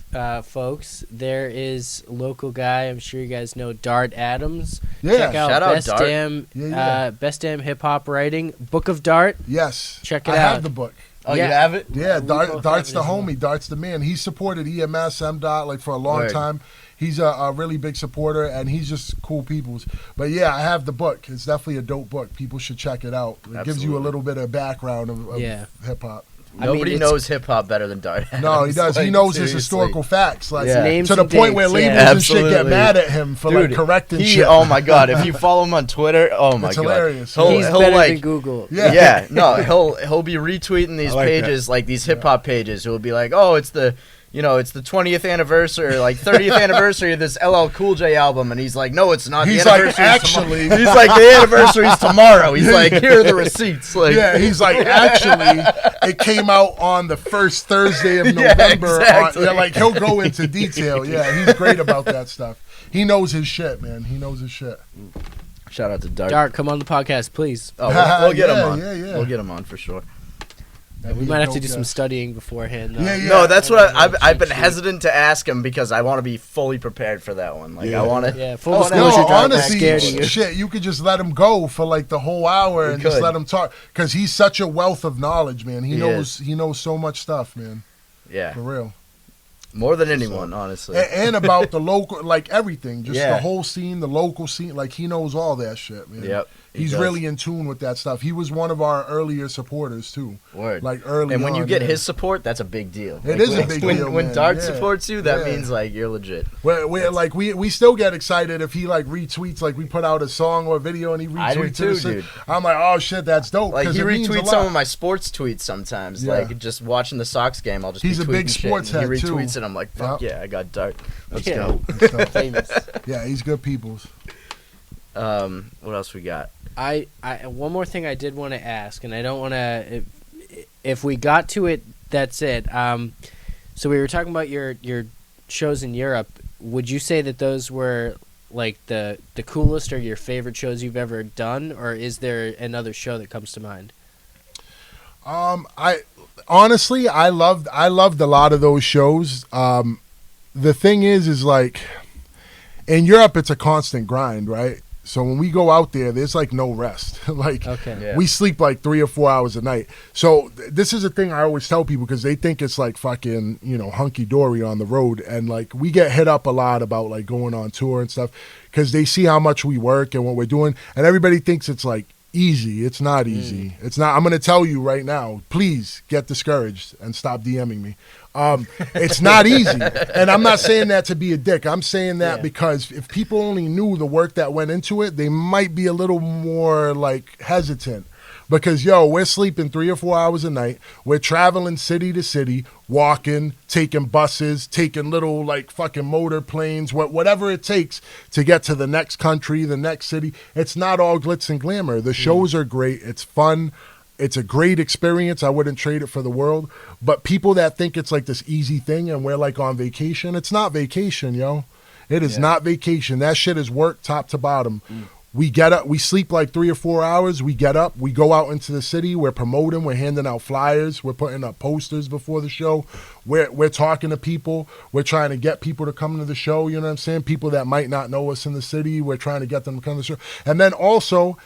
folks, there is a local guy. I'm sure you guys know Dart Adams. Yeah, check out shout out Best Dart. Best Damn Hip Hop Writing, Book of Dart. Yes, check it out. I have the book. Oh, you have it? Yeah, Dart's the homie. Dart's the man. He supported EMS, MDOT like for a long time. He's a really big supporter, and he's just cool peoples. But yeah, I have the book. It's definitely a dope book. People should check it out. It gives you a little bit of background of hip hop. Nobody knows hip hop better than Dart Adams. No, he does. He knows his historical facts, like names to the point where labels and shit get mad at him for like correcting shit. Oh my god! If you follow him on Twitter, oh my god, it's hilarious. He's better than Google. Yeah, no, he'll be retweeting these pages, like these hip hop pages. Who'll be like, oh, it's the 20th anniversary, like 30th anniversary of this LL Cool J album, and he's like, no, it's not. He's the like, actually, he's like, the anniversary's tomorrow. He's like, here are the receipts. Like, yeah, he's like, actually, it came out on the first Thursday of November. Exactly. Like he'll go into detail. Yeah, he's great about that stuff. He knows his shit, man. He knows his shit. Shout out to Dart. Dart, come on the podcast, please. Oh, we'll get him on. Yeah. We'll get him on for sure. We might have to do some studying beforehand. No, that's what I've been hesitant to ask him because I want to be fully prepared for that one. Like I want to. Yeah, full disclosure. No, honestly, shit, you could just let him go for like the whole hour and just let him talk because he's such a wealth of knowledge, man. He knows so much stuff, man. Yeah, for real. More than anyone, honestly. And about the local, like everything, just the whole scene, the local scene. Like he knows all that shit, man. Yep. He's does. really in tune with that stuff. He was one of our earlier supporters too. Word. Like early And when you on, get yeah. his support, that's a big deal. It is a big deal, When man. Dart Yeah. supports you, that Yeah. means like you're legit. We're like we still get excited if he like retweets, like we put out a song or a video and he retweets I do too, it. dude. I'm like, oh shit, that's dope. Like 'cause he it means a retweets lot. some of my sports tweets sometimes. Yeah. Like just watching the Sox game, I'll just He's be a tweeting big shit, sports and he head, too. retweets it. I'm like, fuck Yep. yeah, I got Dart. Let's Yeah. go. That's dope. Famous. Yeah, he's good peoples. What else we got? I one more thing I did want to ask, and I don't want to. If we got to it, that's it. So we were talking about your shows in Europe. Would you say that those were like the coolest or your favorite shows you've ever done, or is there another show that comes to mind? I honestly, I loved a lot of those shows. The thing is like in Europe, it's a constant grind, right? So when we go out there, there's like no rest. Like Okay. Yeah. we sleep like 3 or 4 hours a night. So this is a thing I always tell people because they think it's like fucking, hunky dory on the road. And like we get hit up a lot about like going on tour and stuff because they see how much we work and what we're doing. And everybody thinks it's like easy. It's not easy. It's not. I'm going to tell you right now, please get discouraged and stop DMing me. It's not easy. And I'm not saying that to be a dick. I'm saying that because if people only knew the work that went into it, they might be a little more like hesitant. Because, we're sleeping 3 or 4 hours a night. We're traveling city to city, walking, taking buses, taking little like fucking motor planes, whatever it takes to get to the next country, the next city. It's not all glitz and glamour. The shows are great. It's fun. It's a great experience. I wouldn't trade it for the world. But people that think it's like this easy thing and we're like on vacation, it's not vacation, yo. It is not vacation. That shit is work top to bottom. We get up, we sleep like 3 or 4 hours. We get up, we go out into the city. We're promoting, we're handing out flyers, we're putting up posters before the show. We're talking to people. We're trying to get people to come to the show. You know what I'm saying? People that might not know us in the city. We're trying to get them to come to the show. And then also,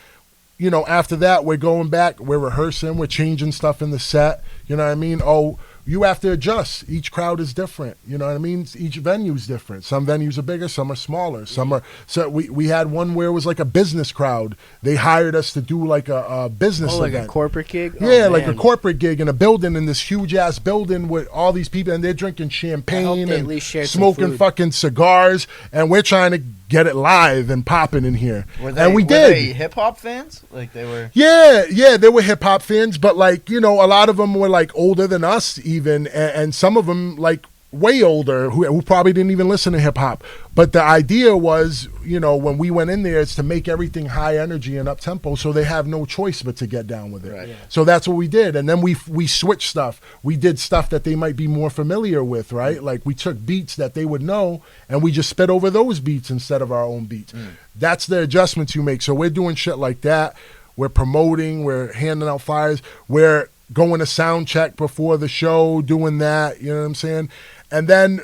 after that, we're going back, we're rehearsing, we're changing stuff in the set. You know what I mean? Oh, you have to adjust. Each crowd is different. You know what I mean? Each venue is different. Some venues are bigger, some are smaller. Some are. So we had one where it was like a business crowd. They hired us to do like a business Oh, like event. a corporate gig? Yeah, Oh, like a man. corporate gig in a building, in this huge ass building with all these people, and they're drinking I hope champagne they at and least shared some smoking food. fucking cigars, and we're trying to get it live and popping in here. Were We they did. hip hop fans? Like they were. Yeah, they were hip hop fans, but like, a lot of them were like older than us even, and some of them like way older who probably didn't even listen to hip hop. But the idea was, when we went in there, it's to make everything high energy and up tempo, so they have no choice but to get down with it. Right. Yeah. So that's what we did, and then we switched stuff. We did stuff that they might be more familiar with, right? Like we took beats that they would know, and we just spit over those beats instead of our own beats. That's the adjustments you make. So we're doing shit like that. We're promoting. We're handing out flyers. We're going to sound check before the show, doing that. You know what I'm saying? And then,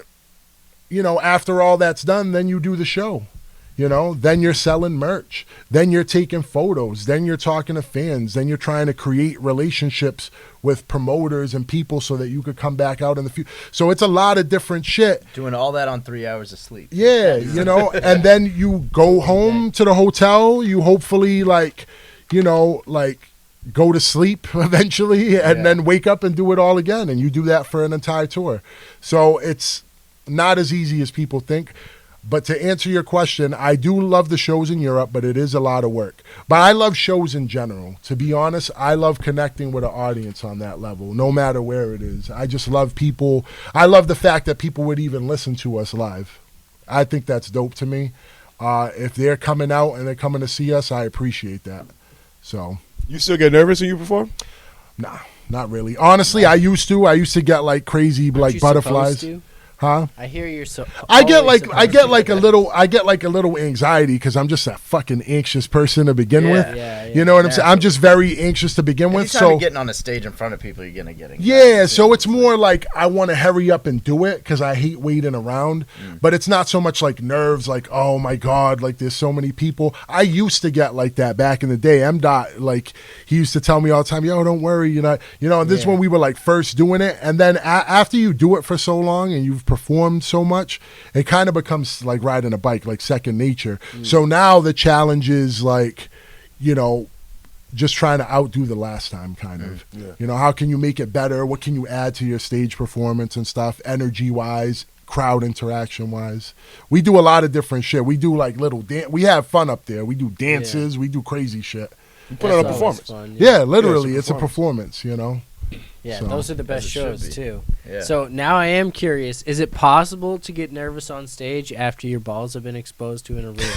after all that's done, then you do the show. Then you're selling merch. Then you're taking photos. Then you're talking to fans. Then you're trying to create relationships with promoters and people so that you could come back out in the future. So it's a lot of different shit. Doing all that on 3 hours of sleep. Yeah, and then you go home to the hotel. You hopefully go to sleep eventually and then wake up and do it all again. And you do that for an entire tour. So it's not as easy as people think. But to answer your question, I do love the shows in Europe, but it is a lot of work. But I love shows in general. To be honest, I love connecting with an audience on that level, no matter where it is. I just love people. I love the fact that people would even listen to us live. I think that's dope to me. If they're coming out and they're coming to see us, I appreciate that. So, You still get nervous when you perform? nah, not really. Honestly, I used to. I used to get like crazy, Aren't like you butterflies. supposed to? Huh? I hear you're so. I get always like supposed to. a little anxiety because I'm just a fucking anxious person to begin with. Yeah, You know what I'm saying? I'm just very anxious to begin with. Anytime So you're getting on a stage in front of people, you're gonna get anxiety. yeah, so it's more like I want to hurry up and do it because I hate waiting around. But it's not so much like nerves, like oh my god, like there's so many people. I used to get like that back in the day. M-Dot, like he used to tell me all the time, yo, don't worry, and this is when we were like first doing it, and then after you do it for so long and you've performed so much, it kind of becomes like riding a bike, like second nature. So now the challenge is like, you know, just trying to outdo the last time, kind of. Yeah. You know, how can you make it better? What can you add to your stage performance and stuff, energy-wise, crowd interaction-wise? We do a lot of different shit. We do like little we have fun up there. We do dances. We do crazy shit. You put on a performance. Fun, Yeah, literally, Yeah, it's a performance, you know? Yeah, So- those are the best As it should shows be. too. Yeah. So now I am curious: is it possible to get nervous on stage after your balls have been exposed to an arena?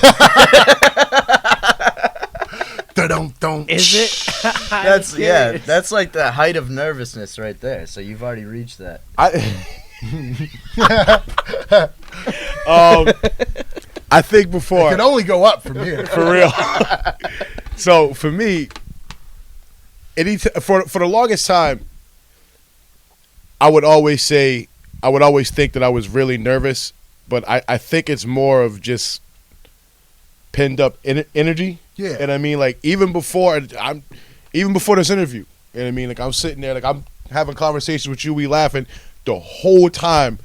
Da-dum-dum. Is it? I'm That's curious. that's like the height of nervousness right there. So you've already reached that. I think It before can only go up from here. for real. So for me, for the longest time, I would always think that I was really nervous, but I think it's more of just pinned up energy. Yeah. And I mean, like even before this interview, you know what I mean? Like I'm sitting there, like I'm having conversations with you, we laughing the whole time.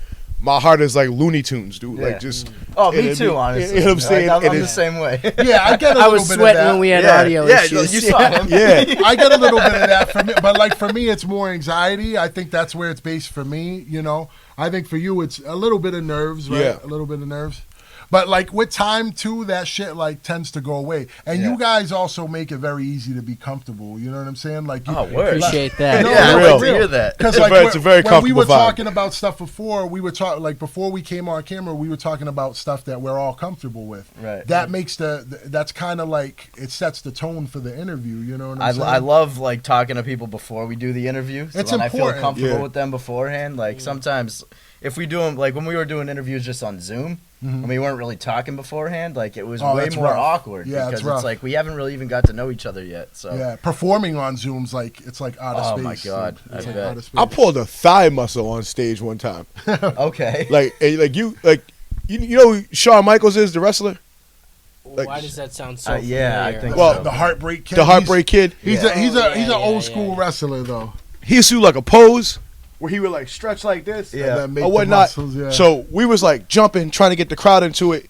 My heart is like Looney Tunes, dude. Yeah. Like just. Oh, and me it too, be- honestly. You know what I'm saying? Like, I'm And the it's- same way. Yeah, I get a I little was bit sweating of that. when we had Yeah, audio yeah, issues. you saw him. Yeah. I get a little bit of that for me, but like for me, it's more anxiety. I think that's where it's based for me. You know, I think for you, it's a little bit of nerves, right? Yeah. A little bit of nerves. But like with time too, that shit like tends to go away. And Yeah. you guys also make it very easy to be comfortable. You know what I'm saying? Like, you, Oh, word. Appreciate that. No, Yeah, no, I real. like to hear that. Because It's a like very- it's a very when we were comfortable vibe. talking about stuff before, we were talking like before we came on camera, we were talking about stuff that we're all comfortable with. Right. That makes that's kind of like it sets the tone for the interview. You know what I'm saying? I love like talking to people before we do the interview. So It's when I feel important. comfortable Yeah. with them beforehand. Like sometimes if we do them, like when we were doing interviews just on Zoom, and we weren't really talking beforehand, like it was Oh, way that's more rough. awkward Yeah, because it's rough. it's like we haven't really even got to know each other yet. So Yeah, performing on Zoom's like it's like out of Oh space. my God, It's I like bet. out of space. I pulled a thigh muscle on stage one time. okay. You know who Shawn Michaels is, the wrestler, Like- Why does that sound so yeah, I familiar? think Well, the Heartbreak Kid. the Heartbreak Kid. He's Yeah. he's Oh, he's yeah, an old yeah, school yeah. wrestler though. He used to do like a pose where he would like stretch like this, Yeah. And then make or the whatnot. muscles, yeah. So we was like jumping, trying to get the crowd into it.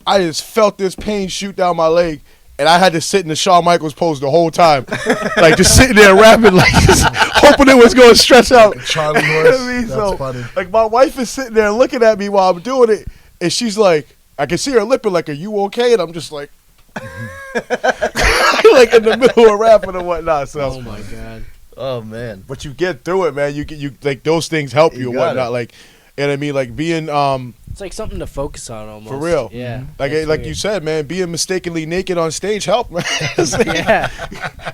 I just felt this pain shoot down my leg, and I had to sit in the Shawn Michaels pose the whole time, like just sitting there rapping, like just hoping it was going to stretch out. Charlie You know what horse. I mean? That's So, funny. like my wife is sitting there looking at me while I'm doing it, and she's like, I can see her lipping, like, "Are you okay?" And I'm just like, like in the middle of rapping and whatnot. So, Oh my god. Oh man. but you get through it, man. You like those things help you You and got whatnot. it. Like, and I mean, like being It's like something to focus on almost. For real. Yeah. like That's like weird. you said, man, being mistakenly naked on stage helped, man. Yeah.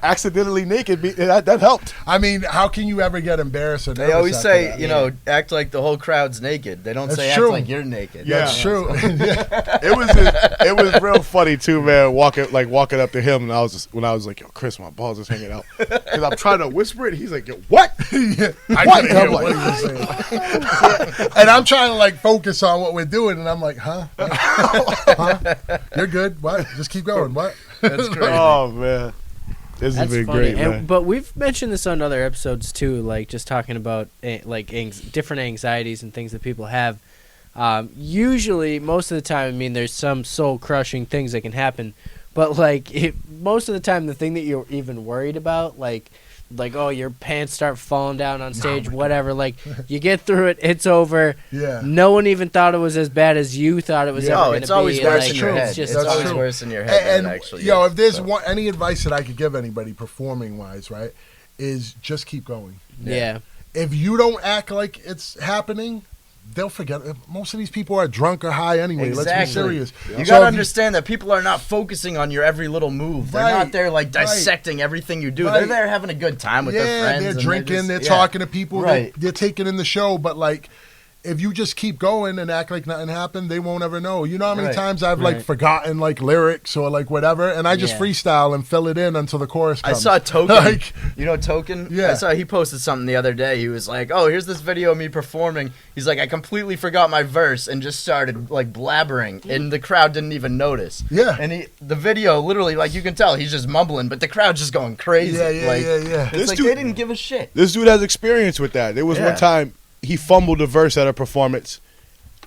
Accidentally naked, that helped. I mean, how can you ever get embarrassed or They nervous always after say, that? you know, act like the whole crowd's naked. They don't That's say true. act like you're naked. Yeah. That's true. It was real funny too, man. Walking up to him, and I was like, "Yo, Chris, my balls is hanging out," because I'm trying to whisper it. He's like, "Yo, what?" Yeah, I What? couldn't And I'm hear what like- he was saying. And I'm trying to like focus on what we're doing, and I'm like, huh? Huh? You're good. What? Just keep going. What? That's crazy. Oh man, this has That's been funny. great, man. And, but we've mentioned this on other episodes too, like just talking about different anxieties and things that people have. Usually, most of the time, I mean, there's some soul-crushing things that can happen, but like most of the time, the thing that you're even worried about, like oh, your pants start falling down on stage, whatever. Like you get through it, it's over. Yeah. No one even thought it was as bad as you thought it was Yeah. ever No, going to be. it's always and, worse like, in your head. It's just It's That's always true. worse in your head than And it actually yo, is, if there's so. any advice that I could give anybody performing wise, right, is just keep going. Yeah. If you don't act like it's happening, they'll forget. Most of these people are drunk or high anyway. Let's be serious. You So gotta if understand that people are not focusing on your every little move. They're Right, not there like right. dissecting everything you do. Right. They're there having a good time with their friends. they're and drinking, just- they're yeah. talking to people, Right. they're taking in the show. But like, if you just keep going and act like nothing happened, they won't ever know. You know how many Right. times I've like Right. forgotten like lyrics or like whatever, and I just Yeah. freestyle and fill it in until the chorus I comes. saw Token. Like, You know Token? Yeah. I saw he posted something the other day. He was like, "Oh, here's this video of me performing." He's like, "I completely forgot my verse and just started like blabbering, and the crowd didn't even notice." Yeah. And the video literally, like you can tell, he's just mumbling, but the crowd's just going crazy. Yeah, yeah, like, yeah. It's This like dude- they didn't give a shit. This dude has experience with that. There was Yeah. one time he fumbled a verse at a performance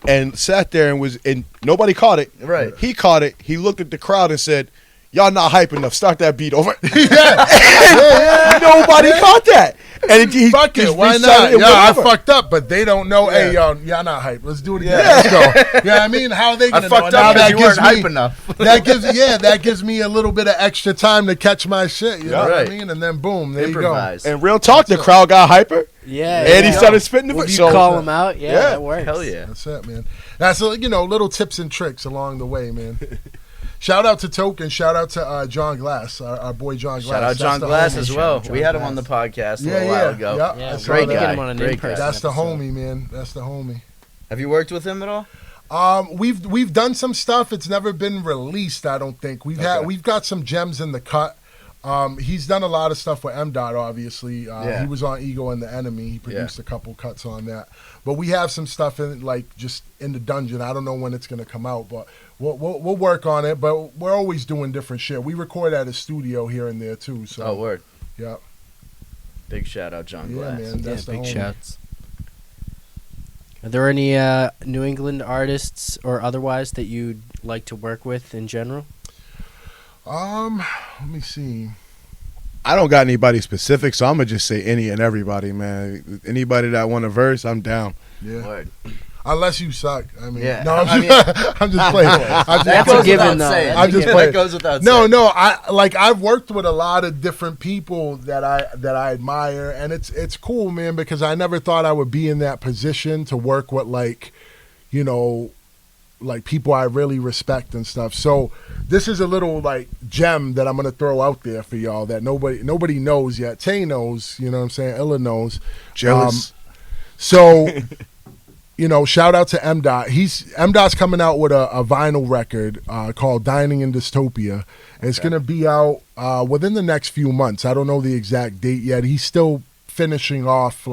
and sat there and nobody caught it. Right. He caught it. He looked at the crowd and said, y'all not hype enough. Start that beat over. Yeah. Nobody caught that. And he Fuck it, just why restarted not? it, Yeah, I whatever. fucked up, but they don't know. Hey, y'all not hype. Let's do it again. Let's go. Yeah, I mean, how are they I gonna know? fucked Now up because that you gives weren't me hype enough. that gives me a little bit of extra time to catch my shit. You know what Right. I mean? And then boom, there Improvise. And real talk, the crowd got hyper. Yeah. And he yeah. started spitting the Well, verse. you So call him out. Yeah, Yeah. that works. Hell yeah. That's it, man. That's little tips and tricks along the way, man. Shout out to Token. Shout out to John Glass, our boy John Glass. Shout out That's John the Glass homie. as well. John We had him Glass. on the podcast a Yeah, little while ago. yeah. Yeah, I we're saw Great gonna that. get him on an Great in-person guy. That's the episode. homie, man. That's the homie. Have you worked with him at all? We've done some stuff. It's never been released. I don't think we've got some gems in the cut. He's done a lot of stuff with M. Dot, obviously. Yeah. He was on Ego and the Enemy. He produced a couple cuts on that. But we have some stuff in just in the dungeon. I don't know when it's gonna come out, but we'll work on it. But we're always doing different shit. We record at a studio here and there too. So Oh, word. yeah, Big shout out John yeah, Glass. man. That's the big homie. shouts. Are there any New England artists or otherwise that you'd like to work with in general? Let me see. I don't got anybody specific, so I'm going to just say any and everybody, man. Anybody that want a verse, I'm down. Yeah. Word. Unless you suck. I mean, Yeah. no, I'm I just, I'm just playing. That's a given, though. I'm just playing. That goes without No, saying. no. I've worked with a lot of different people that I admire, and it's cool, man, because I never thought I would be in that position to work with people I really respect and stuff. So this is a little gem that I'm gonna throw out there for y'all that nobody knows yet. Tay knows, you know what I'm saying? Illa knows. Jealous. So, shout out to M. Dot. M. Dot's coming out with a vinyl record called Dining in Dystopia. And it's going to be out within the next few months. I don't know the exact date yet. He's still finishing off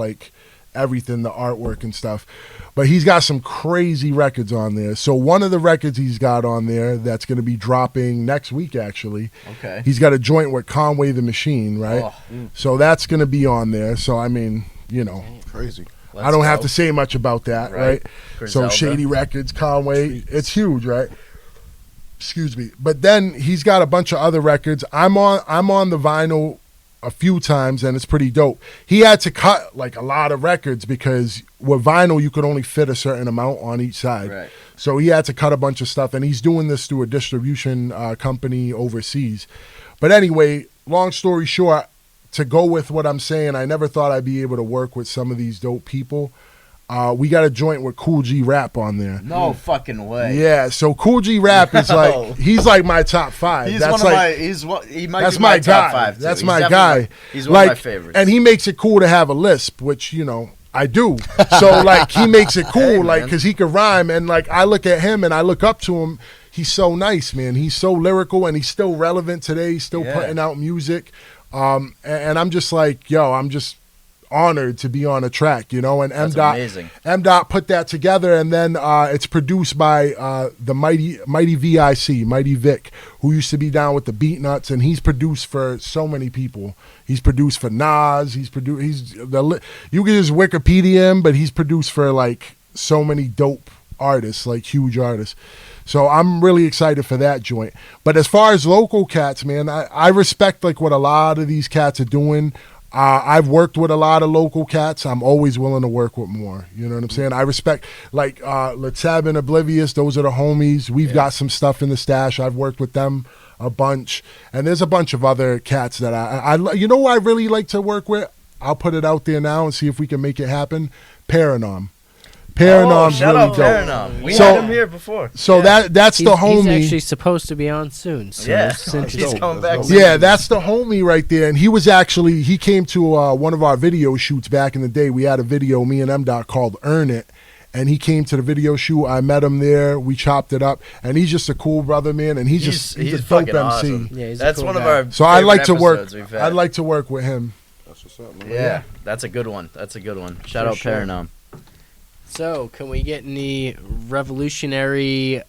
everything, the artwork and stuff. But he's got some crazy records on there. So one of the records he's got on there that's going to be dropping next week, actually. Okay. He's got a joint with Conway the Machine, right? Oh, So that's going to be on there. So, I mean, Crazy. I don't have to say much about that, right? So Griselda. Shady Records, Conway, it's huge, right? Excuse me. But then he's got a bunch of other records. I'm on the vinyl a few times, and it's pretty dope. He had to cut a lot of records because with vinyl you could only fit a certain amount on each side. Right. So he had to cut a bunch of stuff, and he's doing this through a distribution company overseas. But anyway, long story short, to go with what I'm saying, I never thought I'd be able to work with some of these dope people. We got a joint with Cool G Rap on there. No fucking way. Yeah, so Cool G Rap is No. he's my top 5. He's That's one of my. He might that's be my my top guy. 5 too. That's He's my definitely guy. He's one of my favorites. And he makes it cool to have a lisp, which I do. So he makes it cool, Hey, man. because he could rhyme, and I look at him and I look up to him. He's so nice, man. He's so lyrical, and he's still relevant today. He's still putting out music, and I'm just I'm just honored to be on a track, and That's amazing. M. Dot put that together, and then it's produced by the mighty Vic, who used to be down with the Beat Nuts, and he's produced for so many people. He's produced for Nas. You can just Wikipedia him, but he's produced for so many dope artists, huge artists. So I'm really excited for that joint. But as far as local cats, man, I respect what a lot of these cats are doing. I've worked with a lot of local cats. I'm always willing to work with more. You know what I'm saying? I respect Latab and Oblivious. Those are the homies. We've got some stuff in the stash. I've worked with them a bunch. And there's a bunch of other cats that I who I really like to work with? I'll put it out there now and see if we can make it happen. Paranorm. Paranorm's shout really out dope. Paranorm. We So- had him here before. So that's the homie. He's actually supposed to be on soon. So Yeah, it's interesting. he's coming back. Yeah, that's the homie right there. And he came to one of our video shoots back in the day. We had a video, me and M. Dot, called Earn It. And he came to the video shoot. I met him there. We chopped it up. And he's just a cool brother, man. And he's a dope fucking MC. awesome. Yeah, he's a That's cool one of guy. our. So I like to favorite work. episodes we've had. I'd like to work with him. That's what's up, man. Yeah, that's a good one. That's a good one. Shout For out sure. Paranorm. So, can we get any revolutionary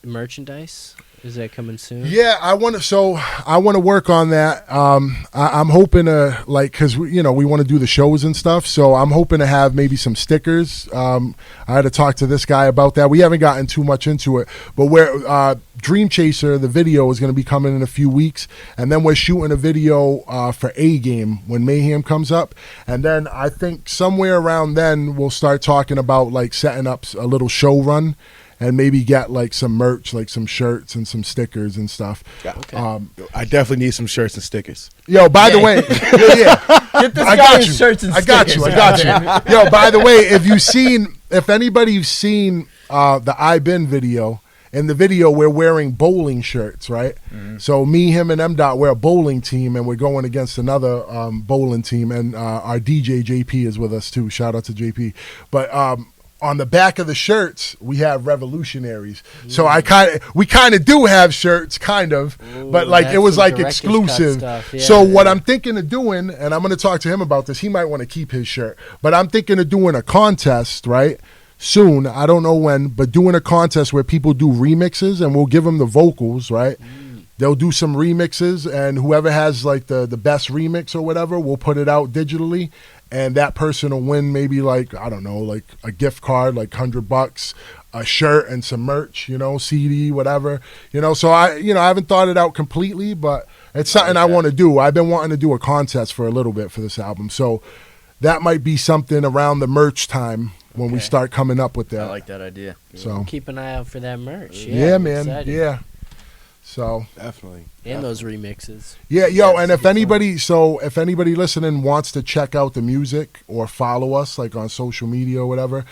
merchandise? Is that coming soon? Yeah, I want to work on that. I'm hoping to because we want to do the shows and stuff. So I'm hoping to have maybe some stickers. I had to talk to this guy about that. We haven't gotten too much into it, but Dream Chaser, the video, is going to be coming in a few weeks, and then we're shooting a video for A Game when Mayhem comes up, and then I think somewhere around then we'll start talking about setting up a little show run, and maybe get some merch, some shirts and some stickers and stuff. Yeah. Okay. I definitely need some shirts and stickers. Yo, by the way, Get this guy his shirts and I got stickers. you. Yo, by the way, if anybody's seen the I Been video. In the video, we're wearing bowling shirts, right? Mm-hmm. So me, him, and M-Dot, we're a bowling team, and we're going against another bowling team, and our DJ, JP, is with us, too. Shout out to JP. But on the back of the shirts, we have RevILlutionAries. So we kind of do have shirts, kind of, but it was exclusive. Yeah, so what I'm thinking of doing, and I'm going to talk to him about this, he might want to keep his shirt, but I'm thinking of doing a contest, right? Soon, I don't know when, but doing a contest where people do remixes, and we'll give them the vocals, right? They'll do some remixes, and whoever has the best remix or whatever, we'll put it out digitally, and that person will win maybe a gift card, $100, a shirt and some merch, CD, whatever, So I haven't thought it out completely, but it's something I want to do. I've been wanting to do a contest for a little bit for this album, so that might be something around the merch time. When we start coming up with that. I like that idea. So keep an eye out for that merch. Yeah, I'm man. excited. Yeah. So definitely. And those remixes. Yeah, and if anybody listening wants to check out the music or follow us on social media or whatever,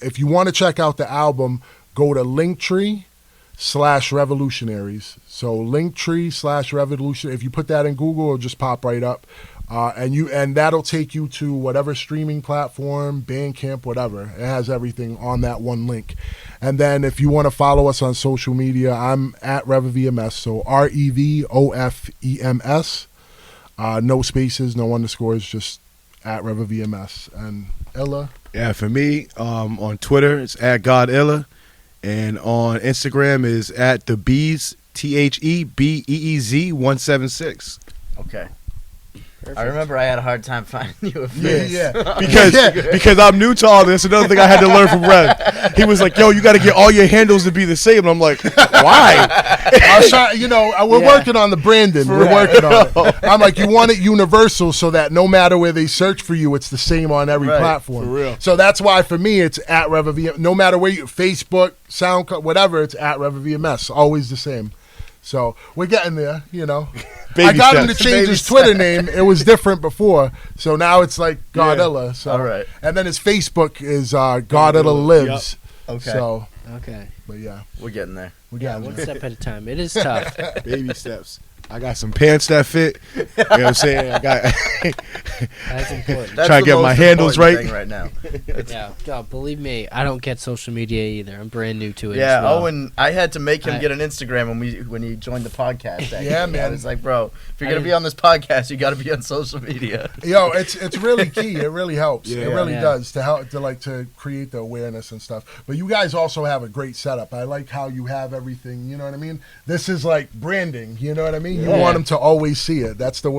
if you want to check out the album, go to Linktree/RevILlutionAries. So Linktree/RevILlution. If you put that in Google, it'll just pop right up. And that'll take you to whatever streaming platform, Bandcamp, whatever. It has everything on that one link. And then if you want to follow us on social media, I'm at RevIVMS. So RevOFEMS. No spaces, no underscores, just at RevIVMS. And Illa? Yeah, for me, on Twitter, it's at God Illa. And on Instagram is at the Bees, TheBeez 176. Okay. Perfect. I remember I had a hard time finding you a face. Yeah. Because I'm new to all this. Another thing I had to learn from Rev. He was like, yo, you got to get all your handles to be the same. And I'm like, why? I was trying, we're working on the branding. We're working on it. I'm like, you want it universal so that no matter where they search for you, it's the same on every platform. For real. So that's why for me, it's at RevIVMS. No matter where Facebook, SoundCloud, whatever, it's at RevIVMS. Always the same. So we're getting there, I got him to change his Twitter name. It was different before. So now it's God Illa. So. All right. And then his Facebook is God Illa Lives. Yep. Okay. So, But yeah. We're getting there. One step at a time. It is tough. Baby steps. I got some pants that fit. You know what I'm saying? That's important. That's trying to get my handles right. Right now. God, believe me, I don't get social media either. I'm brand new to it. Yeah, as well. Owen, I had to make him get an Instagram when he joined the podcast. Actually. Yeah, man. I was like, bro, if you're gonna be on this podcast, you got to be on social media. Yo, it's really key. It really helps. Yeah. It really does to help to create the awareness and stuff. But you guys also have a great setup. I like how you have everything. You know what I mean? This is like branding. You know what I mean? You want them to always see it. That's the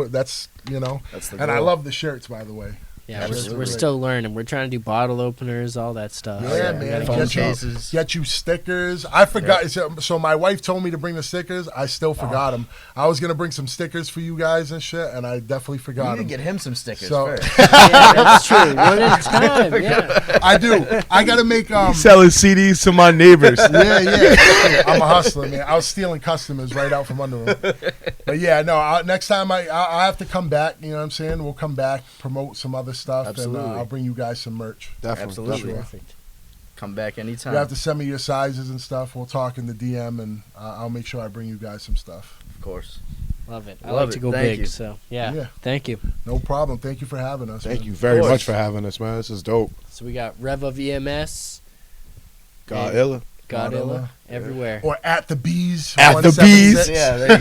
and I love the shirts, by the way. Yeah, we're still learning. We're trying to do bottle openers, all that stuff. Yeah, man. Phone cases. Get you stickers. I forgot. So my wife told me to bring the stickers. I still forgot them. I was going to bring some stickers for you guys and shit, and I definitely forgot them. You need to get him some stickers So- first. Yeah, that's true. One at a time. Yeah. I do. I got to make... Selling CDs to my neighbors. Yeah. I'm a hustler, man. I was stealing customers right out from under them. But yeah, no, next time I have to come back, you know what I'm saying? We'll come back, promote some other stuff, Absolutely. and I'll bring you guys some merch. Definitely. Absolutely. Sure. Perfect. Come back anytime. You have to send me your sizes and stuff. We'll talk in the DM, and I'll make sure I bring you guys some stuff. Of course. Love it. I Love like to it. go Thank big, you. so yeah. Yeah. Thank you. No problem. Thank you for having us. Thank man. you very course. much for having us, man. This is dope. So we got RevIVMS, God and Illa. God God Illa, Illa. everywhere. Or at the Bees. At the Bees. 176. Yeah, there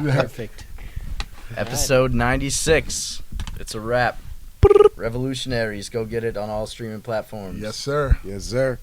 you go. Perfect. Episode 96. It's a wrap. RevILlutionAries. Go get it on all streaming platforms. Yes, sir. Yes, sir.